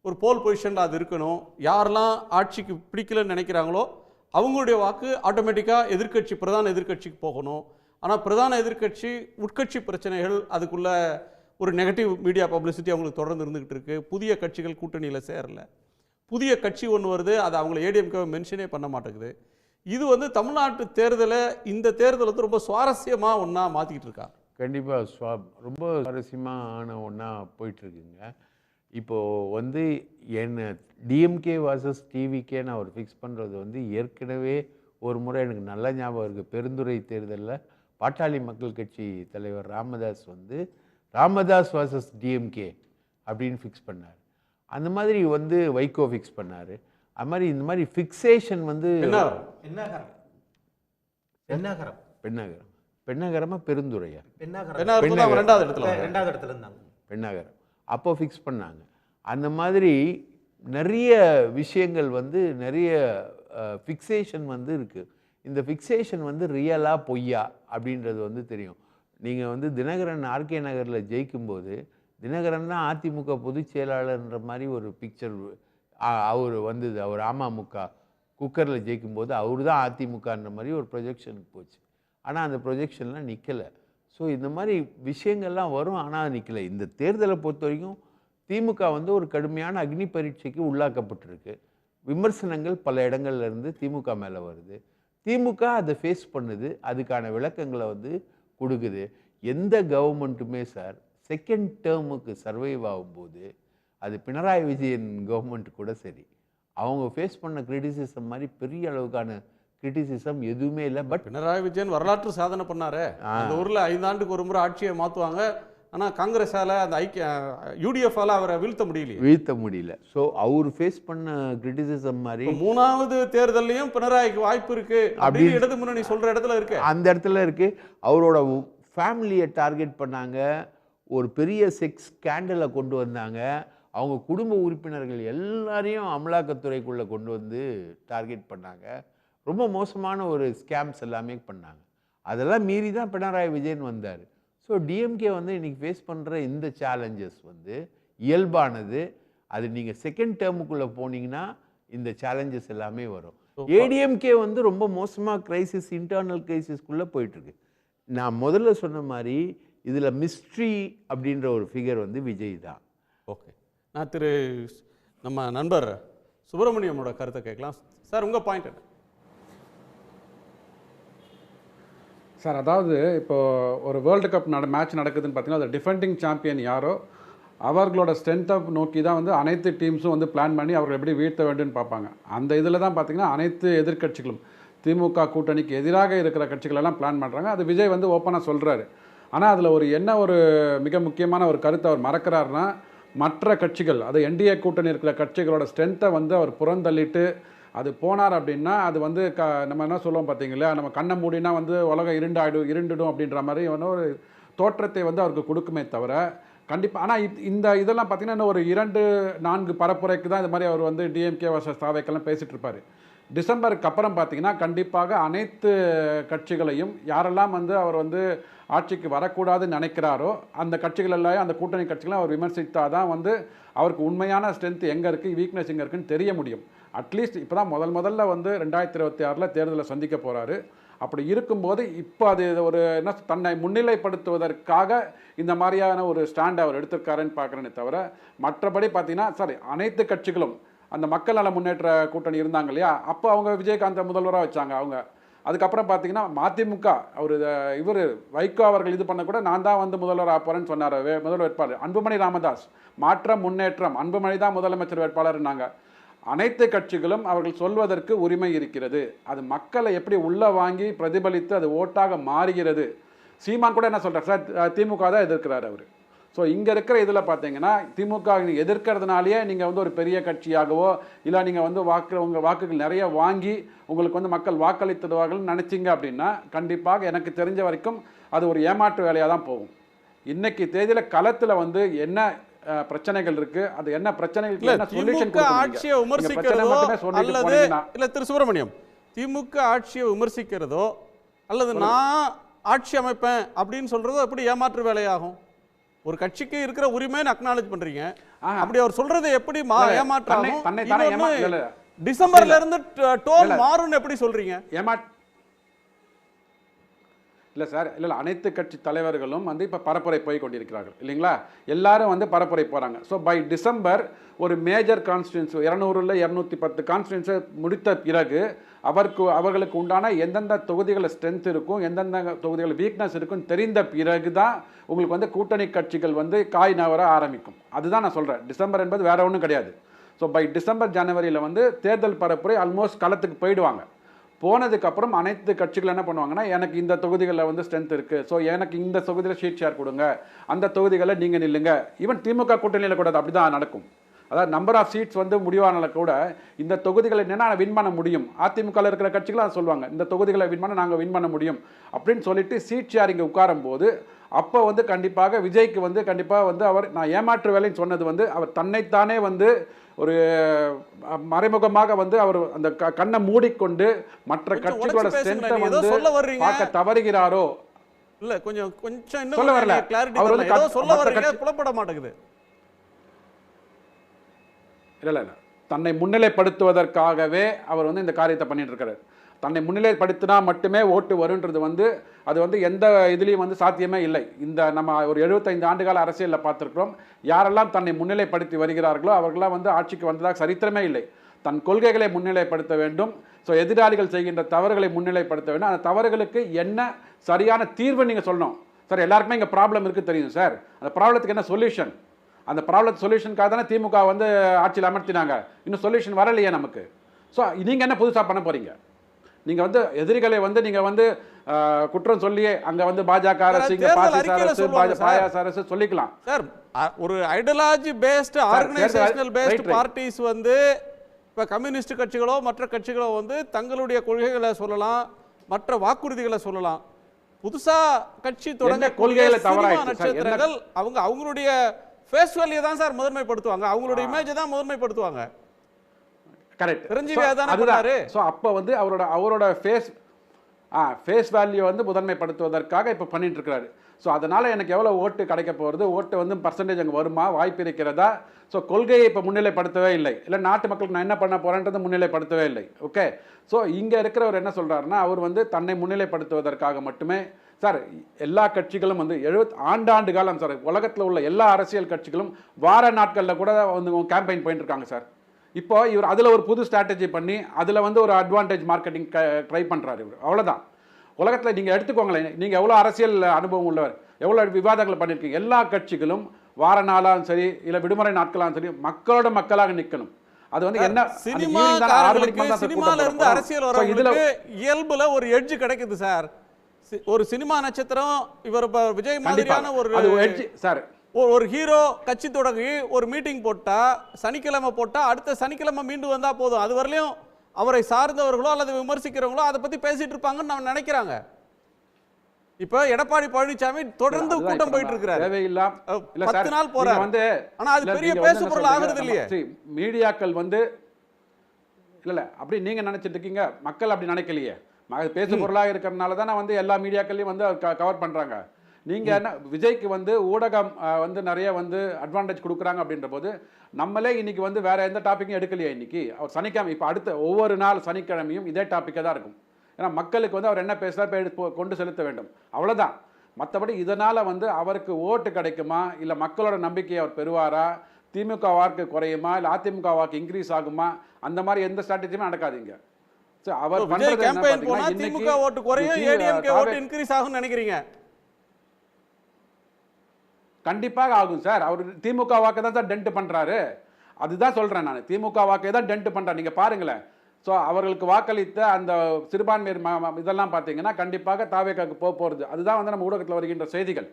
ஒரு போல் பொசிஷனில் அது இருக்கணும். யாரெல்லாம் ஆட்சிக்கு பிடிக்கலன்னு நினைக்கிறாங்களோ அவங்களுடைய வாக்கு ஆட்டோமேட்டிக்காக எதிர்க்கட்சி பிரதான எதிர்க்கட்சிக்கு போகணும். ஆனால் பிரதான எதிர்க்கட்சி உட்கட்சி பிரச்சனைகள், அதுக்குள்ள ஒரு நெகட்டிவ் மீடியா பப்ளிசிட்டி அவங்களுக்கு தொடர்ந்து இருந்துகிட்டு இருக்கு. புதிய கட்சிகள் கூட்டணியில் சேரல, புதிய கட்சி ஒன்று வருது, அது அவங்கள ஏடிஎம்கே மென்ஷனே பண்ண மாட்டேங்குது. இது வந்து தமிழ்நாட்டு தேர்தலை, இந்த தேர்தல் வந்து ரொம்ப சுவாரஸ்யமாக ஒன்றா மாற்றிக்கிட்டு இருக்கா. கண்டிப்பாக ரொம்ப சுவாரஸ்யமான ஒன்றா போயிட்டுருக்குங்க. இப்போது வந்து என்ன டிஎம்கே வாசஸ் டிவிகே நான் ஒரு ஃபிக்ஸ் பண்ணுறது வந்து ஏற்கனவே ஒரு முறை எனக்கு நல்ல ஞாபகம் இருக்குது. பெருந்துறை தேர்தலில் பாட்டாளி மக்கள் கட்சி தலைவர் ராமதாஸ் வந்து ராமதாஸ் வாசஸ் டிஎம்கே அப்படின்னு ஃபிக்ஸ் பண்ணார். அந்த மாதிரி வந்து வைகோ ஃபிக்ஸ் பண்ணார். அது மாதிரி இந்த மாதிரி ஃபிக்ஸேஷன் வந்து பெண்ணகரமா பெருந்துறையா பெண்ணகரம் அப்போ ஃபிக்ஸ் பண்ணாங்க. அந்த மாதிரி நிறைய விஷயங்கள் வந்து நிறைய ஃபிக்ஸேஷன் வந்து இருக்குது. இந்த ஃபிக்ஸேஷன் வந்து ரியலா பொய்யா அப்படின்றது வந்து தெரியும். நீங்கள் வந்து தினகரன் ஆர்கே நகரில் ஜெயிக்கும்போது தினகரன் தான் அதிமுக பொதுச் செயலாளர்ன்ற மாதிரி ஒரு பிக்சர் அவர் வந்தது. அவர் அமமுக குக்கரில் ஜெயிக்கும்போது அவர் தான் அதிமுகன்ற மாதிரி ஒரு ப்ரொஜெக்ஷனுக்கு போச்சு. ஆனால் அந்த ப்ரொஜெக்ஷன்லாம் நிற்கலை. ஸோ இந்த மாதிரி விஷயங்கள்லாம் வரும், ஆனால் நிற்கலை. இந்த தேர்தலை பொறுத்த வரைக்கும் திமுக வந்து ஒரு கடுமையான அக்னி பரீட்சைக்கு உள்ளாக்கப்பட்டிருக்கு. விமர்சனங்கள் பல இடங்கள்லேருந்து திமுக மேலே வருது. திமுக அதை ஃபேஸ் பண்ணுது, அதுக்கான விளக்கங்களை வந்து கொடுக்குது. எந்த கவர்மெண்ட்டுமே சார் செகண்ட் டேர்முக்கு சர்வைவ் ஆகும்போது, அது பினராயி விஜயன் கவர்மெண்ட் கூட சரி, அவங்க ஃபேஸ் பண்ண கிரிட்டிசிசம் மாதிரி பெரிய அளவுக்கான கிரிட்டிசிசம் எதுவுமே இல்லை. பட் பினராயி விஜயன் வரலாற்று சாதனை பண்ணாரு. அந்த ஊரில் 5 ஆண்டுக்கு ஒரு முறை ஆட்சியை மாற்றுவாங்க. ஆனால் காங்கிரஸால் அந்த யூடிஎஃபால் அவரை வீழ்த்த முடியல. ஸோ அவர் ஃபேஸ் பண்ண கிரிட்டிசிசம் மாதிரி 3வது தேர்தலையும் பினராயிக்கு வாய்ப்பு இருக்கு அப்படின்னு இடது முன்னணி சொல்ற இடத்துல இருக்கு. அந்த இடத்துல இருக்கு. அவரோட ஃபேமிலியை டார்கெட் பண்ணாங்க, ஒரு பெரிய செக்ஸ் ஸ்கேண்டலை கொண்டு வந்தாங்க. அவங்க குடும்ப உறுப்பினர்கள் எல்லாரையும் அமலாக்கத்துறைக்குள்ளே கொண்டு வந்து டார்கெட் பண்ணாங்க. ரொம்ப மோசமான ஒரு ஸ்கேம்ஸ் எல்லாமே பண்ணாங்க. அதெல்லாம் மீறி தான் பினராயி விஜயன் வந்தார். ஸோ டிஎம்கே வந்து இன்றைக்கி ஃபேஸ் பண்ணுற இந்த சேலஞ்சஸ் வந்து இயல்பானது. அது நீங்கள் செகண்ட் டேர்முக்குள்ளே போனீங்கன்னா இந்த சேலஞ்சஸ் எல்லாமே வரும். ஏடிஎம்கே வந்து ரொம்ப மோசமாக கிரைசிஸ், இன்டர்னல் கிரைசிஸ்க்குள்ளே போயிட்டுருக்கு. நான் முதல்ல சொன்ன மாதிரி இதில் மிஸ்ட்ரி அப்படின்ற ஒரு ஃபிகர் வந்து விஜய் தான். ஓகே, நான் நம்ம நண்பர் சுப்பிரமணியமோட கருத்தை கேட்கலாம் சார். உங்கள் பாயிண்ட் என்ன சார்? அதாவது இப்போது ஒரு வேர்ல்டு கப் மேட்ச் நடக்குதுன்னு பார்த்தீங்கன்னா அது டிஃபெண்டிங் சாம்பியன் யாரோ அவர்களோட ஸ்ட்ரென்த்தை நோக்கி தான் வந்து அனைத்து டீம்ஸும் வந்து பிளான் பண்ணி அவர்கள் எப்படி வீழ்த்த வேண்டும்னு பார்ப்பாங்க. அந்த இதில் தான் பார்த்திங்கன்னா அனைத்து எதிர்க்கட்சிகளும் திமுக கூட்டணிக்கு எதிராக இருக்கிற கட்சிகளெல்லாம் பிளான் பண்ணுறாங்க. அது விஜய் வந்து ஓப்பனாக சொல்கிறாரு. ஆனால் அதில் ஒரு மிக முக்கியமான ஒரு கருத்தை அவர் மறக்கிறாருன்னா, மற்ற கட்சிகள், அது என்டிஏ கூட்டணி இருக்கிற கட்சிகளோட ஸ்ட்ரென்த்தை வந்து அவர் புறந்தள்ளிட்டு அது போனார் அப்படின்னா அது வந்து நம்ம என்ன சொல்லுவோம் பார்த்தீங்களா, நம்ம கண்ணை மூடினா வந்து உலகம் இருண்டுடும் அப்படின்ற மாதிரி ஒரு தோற்றத்தை வந்து அவருக்கு கொடுக்குமே தவிர கண்டிப்பாக. ஆனால் இதெல்லாம் பார்த்தீங்கன்னா இன்னும் ஒரு 2-4 பரப்புரைக்கு தான் இது மாதிரி அவர் வந்து டிஎம்கே வர்சஸ் தாவேக்கெல்லாம் பேசிகிட்டு இருப்பார். டிசம்பருக்கு அப்புறம் பார்த்தீங்கன்னா கண்டிப்பாக அனைத்து கட்சிகளையும் யாரெல்லாம் வந்து அவர் வந்து ஆட்சிக்கு வரக்கூடாதுன்னு நினைக்கிறாரோ அந்த கட்சிகள் எல்லாம், அந்த கூட்டணி கட்சிகளாம் அவர் விமர்சித்தால் தான் வந்து அவருக்கு உண்மையான ஸ்ட்ரென்த் எங்கே இருக்குது, வீக்னஸ் எங்கே இருக்குன்னு தெரிய முடியும். அட்லீஸ்ட் இப்போ தான் முதல்ல வந்து 2026 தேர்தலை சந்திக்க போகிறாரு. அப்படி இருக்கும்போது இப்போ அது ஒரு தன்னை முன்னிலைப்படுத்துவதற்காக இந்த மாதிரியான ஒரு ஸ்டாண்ட் அவர் எடுத்திருக்காருன்னு பார்க்குறேனே தவிர மற்றபடி பார்த்தீங்கன்னா அனைத்து கட்சிகளும் அந்த மக்கள் நல முன்னேற்ற கூட்டணி இருந்தாங்க இல்லையா, அப்போ அவங்க விஜயகாந்தை முதல்வராக வச்சாங்க அவங்க. அதுக்கப்புறம் பார்த்தீங்கன்னா மதிமுக இவர் வைகோ அவர்கள் இது பண்ண கூட நான் தான் வந்து முதல்வர் போகிறேன்னு சொன்னார் முதல்வர் வேட்பாளர். அன்புமணி ராமதாஸ் மாற்றம் முன்னேற்றம், அன்புமணி தான் முதலமைச்சர் வேட்பாளர்னாங்க. அனைத்து கட்சிகளும் அவர்கள் சொல்வதற்கு உரிமை இருக்கிறது. அது மக்களை எப்படி உள்ளே வாங்கி பிரதிபலித்து அது ஓட்டாக மாறுகிறது. சீமான் கூட என்ன சொல்கிறார் சார், திமுக தான் எதிர்க்கிறார் அவர். ஸோ இங்கே இருக்கிற இதில் பார்த்தீங்கன்னா திமுக எதிர்க்கிறதுனாலேயே நீங்கள் வந்து ஒரு பெரிய கட்சியாகவோ இல்லை நீங்கள் வந்து உங்கள் வாக்குகள் நிறைய வாங்கி உங்களுக்கு வந்து மக்கள் வாக்களித்தவார்கள்னு நினச்சிங்க அப்படின்னா கண்டிப்பாக எனக்கு தெரிஞ்ச வரைக்கும் அது ஒரு ஏமாற்று வேலையாக தான் போகும். இன்னைக்கு தேதியில் களத்தில் வந்து என்ன பிரச்சனைகள் இருக்கு, அது என்ன பிரச்சனைகளுக்கு என்ன சொல்யூஷன் ஆட்சியை விமர்சிக்கிறதோ அல்லது இல்ல திரு சுப்பிரமணியம் திமுக ஆட்சியை விமர்சிக்கிறதோ அல்லது நான் ஆட்சி அமைப்பேன் அப்படின்னு சொல்றதோ எப்படி ஏமாற்று வேலையாகும்? ஒரு கட்சிக்கு இருக்கிற உரிமை அக்னாலஜ் பண்றீங்க, அப்படி அவர் சொல்றது எப்படி ஏமாற்றாகும்? டிசம்பர்ல இருந்து டோன் மாறும்னு எப்படி சொல்றீங்க? இல்லை சார், இல்லை அனைத்து கட்சி தலைவர்களும் வந்து இப்போ பரப்புரை போய் கொண்டிருக்கிறார்கள் இல்லைங்களா, எல்லாரும் வந்து பரப்புரை போகிறாங்க. ஸோ பை டிசம்பர் ஒரு மேஜர் கான்ஸ்டியூன்சி 200ல் 210 கான்ஸ்டியூன்சி முடித்த பிறகு அவர்களுக்கு உண்டான எந்தெந்த தொகுதிகளில் ஸ்ட்ரென்த் இருக்கும், எந்தெந்த தொகுதிகள் வீக்னஸ் இருக்குன்னு தெரிந்த பிறகு தான் உங்களுக்கு வந்து கூட்டணி கட்சிகள் வந்து காய் நவர ஆரம்பிக்கும். அதுதான் நான் சொல்கிறேன். டிசம்பர் என்பது வேற ஒன்றும் கிடையாது. ஸோ பை டிசம்பர் ஜனவரியில் வந்து தேர்தல் பரப்புரை ஆல்மோஸ்ட் களத்துக்கு போயிடுவாங்க. போனதுக்கப்புறம் அனைத்து கட்சிகள் என்ன பண்ணுவாங்கன்னா, எனக்கு இந்த தொகுதிகளில் வந்து ஸ்ட்ரென்த் இருக்குது, ஸோ எனக்கு இந்த தொகுதியில் ஷீட் ஷேர் கொடுங்க, அந்த தொகுதிகளில் நீங்கள் நில்லுங்க. ஈவன் திமுக கூட்டணியில் கூட அப்படி தான் நடக்கும். அதாவது நம்பர் ஆஃப் சீட்ஸ் வந்து முடிவானால கூட இந்த தொகுதிகளை என்னென்னா வின் பண்ண முடியும். அதிமுகவில் இருக்கிற கட்சிகள் சொல்லுவாங்க இந்த தொகுதிகளை வின் பண்ண நாங்கள் வின் பண்ண முடியும் அப்படின்னு சொல்லிட்டு சீட் ஷேரிங் உட்காரும் போது அப்போ வந்து கண்டிப்பாக விஜய்க்கு வந்து கண்டிப்பாக வந்து அவர் நான் ஏமாற்று வேலைன்னு சொன்னது வந்து அவர் தன்னைத்தானே வந்து ஒரு மறைமுகமாக வந்து அவர் அந்த கண்ணை மூடிக்கொண்டு மற்ற கட்சிகளோட ஸ்ட்ரென்த்தை வந்து பார்க்க தவறுகிறாரோ இல்ல கொஞ்சம் இன்னும் சொல்ல வரல, கிளாரிட்டி அவர் வந்து ஏதோ சொல்ல வரீங்க புலப்பட மாட்டேங்குது. இல்லை தன்னை முன்னிலைப்படுத்துவதற்காகவே அவர் வந்து இந்த காரியத்தை பண்ணிட்டு இருக்காரு. தன்னை முன்னிலைப்படுத்தினா மட்டுமே ஓட்டு வருன்றது வந்து அது வந்து எந்த இதுலேயும் வந்து சாத்தியமே இல்லை. இந்த நம்ம ஒரு 75 ஆண்டுகால அரசியலில் பார்த்துருக்கிறோம். யாரெல்லாம் தன்னை முன்னிலைப்படுத்தி வருகிறார்களோ அவர்களாம் வந்து ஆட்சிக்கு வந்ததாக சரித்திரமே இல்லை. தன் கொள்கைகளை முன்னிலைப்படுத்த வேண்டும். ஸோ எதிராளிகள் செய்கின்ற தவறுகளை முன்னிலைப்படுத்த வேண்டும். அந்த தவறுகளுக்கு என்ன சரியான தீர்வு நீங்கள் சொல்லணும். சார் எல்லாருக்குமே இங்கே ப்ராப்ளம் இருக்குது தெரியும் சார், அந்த ப்ராப்ளத்துக்கு என்ன சொல்யூஷன், அந்த ப்ராப்ளம் சொல்யூஷனுக்காக தானே திமுக வந்து ஆட்சியில் அமர்த்தினாங்க. இன்னும் சொல்யூஷன் வரலையே நமக்கு. ஸோ நீங்கள் என்ன புதுசாக பண்ண போகிறீங்க? நீங்கள் வந்து எதிரிகளை வந்து நீங்கள் வந்து குற்றம் சொல்லியே அங்கே வந்து பாஜக அரசு பாயாச அரசு சொல்லிக்கலாம் சார். ஒரு ideology based organisational based parties வந்து இப்போ கம்யூனிஸ்ட் கட்சிகளோ மற்ற கட்சிகளோ வந்து தங்களுடைய கொள்கைகளை சொல்லலாம், மற்ற வாக்குறுதிகளை சொல்லலாம். புதுசா கட்சி தொடங்க கொள்கைகளை நட்சத்திரங்கள் அவங்களுடைய ஃபேஸ் வேல்யூ தான் சார் முதன்மைப்படுத்துவாங்க, அவங்களுடைய இமேஜை தான் முதன்மைப்படுத்துவாங்க. கரெக்ட். சிரஞ்சீவி அதானே பண்ணாரு. ஸோ அப்போ வந்து அவரோட ஃபேஸ் வேல்யூ வந்து முதன்மைப்படுத்துவதற்காக இப்போ பண்ணிட்டு இருக்கிறாரு. ஸோ அதனால் எனக்கு எவ்வளோ ஓட்டு கிடைக்க போகிறது, ஓட்டு வந்து பர்சன்டேஜ் அங்கே வருமா, வாய்ப்பு இருக்கிறதா. ஸோ கொள்கையை இப்போ முன்னிலைப்படுத்தவே இல்லை, இல்லை நாட்டு மக்களுக்கு நான் என்ன பண்ண போகிறேன்றது முன்னிலைப்படுத்தவே இல்லை. ஓகே. ஸோ இங்கே இருக்கிறவர் என்ன சொல்கிறாருன்னா, அவர் வந்து தன்னை முன்னிலைப்படுத்துவதற்காக மட்டுமே சார் எல்லா கட்சிகளும் வந்து ஆண்டாண்டு காலம் சார் உலகத்தில் உள்ள எல்லா அரசியல் கட்சிகளும் வார நாட்களில் கூட வந்து கேம்பெயின் போயிட்டு இருக்காங்க சார். இப்போ இவர் அதில் ஒரு புது ஸ்ட்ராட்டஜி பண்ணி அதில் வந்து ஒரு அட்வான்டேஜ் மார்க்கெட்டிங் ட்ரை பண்ணுறாரு இவர். அவ்வளோதான். உலகத்தில் நீங்கள் எடுத்துக்கோங்களேன், நீங்கள் எவ்வளோ அரசியல் அனுபவம் உள்ளவர், எவ்வளோ விவாதங்கள் பண்ணியிருக்கீங்க. எல்லா கட்சிகளும் வார நாளாலும் சரி இல்லை விடுமுறை நாட்களாலும் சரி மக்களோட மக்களாக நிற்கணும். அது வந்து என்ன சினிமால இருந்து அரசியல் வரவங்களுக்கு இயல்புல ஒரு எட்ஜ் கிடைக்குது சார். ஒரு சினிமா நட்சத்திரம் இவர் விஜய் மாதிரியான ஒரு ஹீரோ கட்சி தொடங்கி ஒரு மீட்டிங் போட்டா சனிக்கிழமை போட்டா அடுத்த சனிக்கிழமை மீண்டும் வந்தா போதும், அது வரலையும் அவரை சார்ந்தவர்களோ அல்லது விமர்சிக்கிறவங்களோ அதை பத்தி பேசிட்டு இருப்பாங்கன்னு நான் நினைக்கிறாங்க. இப்ப எடப்பாடி பழனிசாமி தொடர்ந்து கூட்டம் போயிட்டு இருக்கிறாரு, 10 நாள் போறாரு வந்து, ஆனா அது பெரிய பேசு பொருள் ஆகுறது இல்லையே. மீடியாக்கள் வந்து இல்ல அப்படி நீங்க நினைச்சிட்டு இருக்கீங்க, மக்கள் அப்படி நினைக்கலையே. பேசு பொருளாக இருக்கிறதுனால தானே வந்து எல்லா மீடியாக்கள்லையும் வந்து கவர் பண்ணுறாங்க. நீங்கள் என்ன விஜய்க்கு வந்து ஊடகம் வந்து நிறைய வந்து அட்வான்டேஜ் கொடுக்குறாங்க அப்படின்ற போது நம்மளே இன்னைக்கு வந்து வேற எந்த டாப்பிக்கும் எடுக்கலையே. இன்னைக்கு அவர் சனிக்கிழமை இப்போ அடுத்த ஒவ்வொரு நாள் சனிக்கிழமையும் இதே டாப்பிக்காக தான் இருக்கும். ஏன்னா மக்களுக்கு வந்து அவர் என்ன பேசுகிறார் கொண்டு செலுத்த வேண்டும், அவ்வளோதான். மற்றபடி இதனால் வந்து அவருக்கு ஓட்டு கிடைக்குமா இல்லை மக்களோட நம்பிக்கையை அவர் பெறுவாரா, திமுக வாக்கு குறையுமா இல்லை அதிமுக வாக்கு இன்க்ரீஸ் ஆகுமா, அந்த மாதிரி எந்த ஸ்ட்ராட்டஜியுமே நடக்காதீங்க. அவர் விஜய் கேம்பெயின் போனா திமுக ஓட்டு குறையும், ஏடிஎம்கே ஓட்டு இன்க்ரீஸ் ஆகும்னு நினைக்கிறீங்க? கண்டிப்பாக ஆகும் சார். அவர் திமுக வாக்கு தான் சார் டென்ட் பண்றாரு. அதுதான் சொல்றேன் நான், திமுக வாக்கை தான் டென்ட் பண்றாரு. நீங்க பாருங்களேன். ஸோ அவர்களுக்கு வாக்களித்த அந்த சிறுபான்மையர் இதெல்லாம் பார்த்தீங்கன்னா கண்டிப்பாக தாவேக்காக்கு போகிறது. அதுதான் வந்து நம்ம ஊடகத்தில் வருகின்ற செய்திகள்,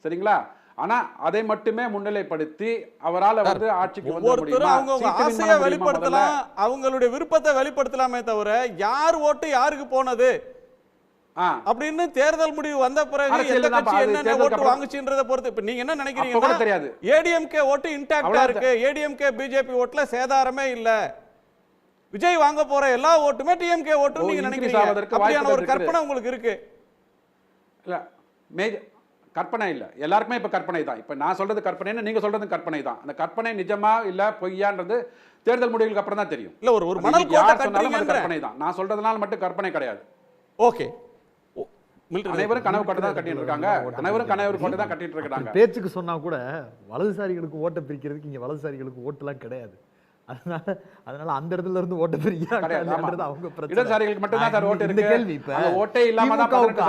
சரிங்களா? ஆனா அதை மட்டுமே முன்னிலைப்படுத்தி அவரால் வந்து ஆட்சிக்கு வந்து ஒவ்வொருத்தரும் அவங்க ஆசையை வெளிப்படுத்தலாம், அவங்களுடைய விருப்பத்தை வெளிப்படுத்தலாமே தவிர யார் ஓட்டு யாருக்கு போனது அப்படின்னு தேர்தல் முடிவு வந்த பிறகு எந்த கட்சி என்னென்ன ஓட்டு வாங்குச்சுன்றதை பொறுத்து இப்ப நீங்க என்ன நினைக்கிறீங்கன்னா தெரியாது. ஏடிஎம்கே ஓட்டு இன்டாக்டா இருக்கு, ஏடிஎம்கே பிஜேபி ஓட்டுல சேதாரமே இல்ல, விஜய் வாங்க போற எல்லா ஓட்டுமே டிஎம்கே ஓட்டு நீங்க நினைக்கிறீங்க? அப்படியான ஒரு கற்பனை உங்களுக்கு இருக்கு? இல்ல கற்பனை இல்ல, எல்லாருக்குமே இப்ப கற்பனை தான். இப்ப நான் சொல்றது கற்பனை, நீங்க சொல்றது கற்பனை தான். அந்த கற்பனை நிஜமா இல்ல பொய்யான்றது தேர்தல் முடிவுக்கு அப்புறம் தான் தெரியும். இல்ல ஒரு மணல் கோட்டை கட்டுறீங்க, கற்பனை தான். நான் சொல்றதுனால மட்டும் கற்பனை கிடையாது. ஓகே, அனைவரும் கனவு கோட்டை தான் கட்டிட்டு இருக்காங்க, அனைவரும் கனவு கோட்டை தான் கட்டிட்டு இருக்காங்க. பேச்சுக்கு சொன்னா கூட வலதுசாரிகளுக்கு ஓட்டை பிரிக்கிறதுக்கு இங்க வலதுசாரிகளுக்கு ஓட்டுலாம் கிடையாது. அதனால அந்த இடத்துல இருந்து ஓட்டு பிரிக்கிறாங்க, அவங்க இடதுசாரிகளுக்கு மட்டும் தான் சார் ஓட்டு இருக்கு. கேள்வி இப்ப ஓட்டே இல்லாம தான் ஓட்டு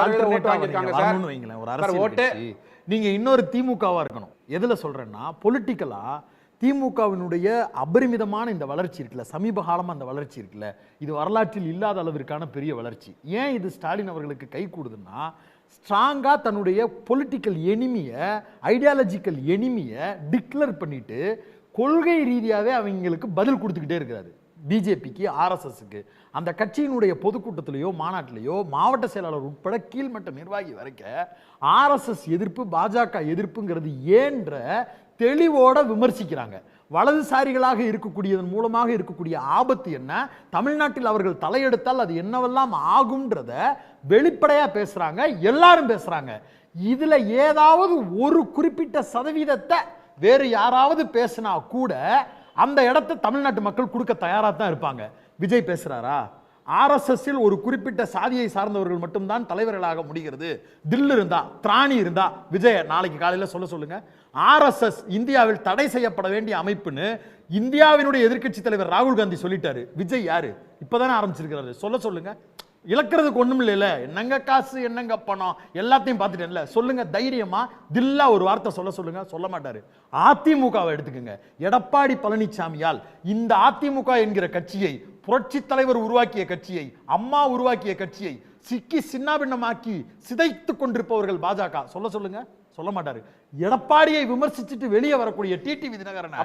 வாங்கிருக்காங்க சார். வைங்களேன், ஒரு அரசியல் ஓட்டு நீங்க இன்னொரு திமுகவா இருக்கணும். எதுல சொல்றேன்னா பொலிட்டிக்கலா திமுகவினுடைய அபரிமிதமான இந்த வளர்ச்சி இருக்குல்ல, சமீப காலமா அந்த வளர்ச்சி இருக்குல்ல, இது வரலாற்றில் இல்லாத அளவிற்கான பெரிய வளர்ச்சி. ஏன் இது ஸ்டாலின் அவர்களுக்கு கை கூடுதுன்னா, ஸ்ட்ராங்கா தன்னுடைய பொலிட்டிக்கல் எனிமிய, ஐடியாலஜிக்கல் எனிமிய டிக்ளேர் பண்ணிட்டு கொள்கை ரீதியாகவே அவங்களுக்கு பதில் கொடுத்துக்கிட்டே இருக்கிறாரு. பிஜேபிக்கு, ஆர்எஸ்எஸ்க்கு, அந்த கட்சியினுடைய பொதுக்கூட்டத்திலேயோ மாநாட்டிலேயோ மாவட்ட செயலாளர் உட்பட கீழ்மட்ட நிர்வாகி வரைக்கும் ஆர்எஸ்எஸ் எதிர்ப்பு, பாஜக எதிர்ப்புங்கிறது ஏன்ற தெளிவோட விமர்சிக்கிறாங்க. வலதுசாரிகளாக இருக்கக்கூடியதன் மூலமாக இருக்கக்கூடிய ஆபத்து என்ன, தமிழ்நாட்டில் அவர்கள் தலையெடுத்தால் அது என்னவெல்லாம் ஆகும்ன்றத வெளிப்படையா பேசுறாங்க, எல்லாரும் பேசுறாங்க. இதுல ஏதாவது ஒரு குறிப்பிட்ட சதவீதத்தை வேறு யாராவது பேசினா கூட அந்த இடத்தை தமிழ்நாட்டு மக்கள் கொடுக்க தயாரா தான் இருப்பாங்க. விஜய் பேசுறாரா? ஆர்எஸ்எஸ்ஸில் ஒரு குறிப்பிட்ட சாதியை சார்ந்தவர்கள் மட்டும்தான் தலைவர்களாக முடிகிறது, தில் இருந்தா திராணி இருந்தா விஜய் நாளைக்கு காலையில சொல்லுங்க. ஆர்எஸ்எஸ் இந்தியாவில் தடை செய்யப்பட வேண்டிய அமைப்புன்னு இந்தியாவினுடைய எதிர்க்கட்சி தலைவர் ராகுல் காந்தி சொல்லிட்டாரு. விஜய் யாரு? இப்பதானே ஆரம்பிச்சிருக்கிறாரு. சொல்லுங்க. இழக்கிறதுக்கு ஒண்ணும் இல்ல, என்னங்க காசு, என்னங்க பணம், எல்லாத்தையும் பார்த்துட்டேன்ல. சொல்லுங்க தைரியமா தில்லா ஒரு வார்த்தை சொல்லுங்க. சொல்ல மாட்டாரு. அதிமுகவை எடுத்துக்கங்க. எடப்பாடி பழனிசாமியால் இந்த அதிமுக என்கிற கட்சியை, புரட்சி தலைவர் உருவாக்கிய கட்சியை, அம்மா உருவாக்கிய கட்சியை சிக்கி சின்னாபின்னமாக்கி சிதைத்துக் கொண்டிருப்பவர்கள் பாஜக. சொல்லுங்க. சொல்ல மாட்டாரு. எடப்பாடியை விமர்சிச்சுட்டு வெளியே வரக்கூடிய டிடிவி தினகரன்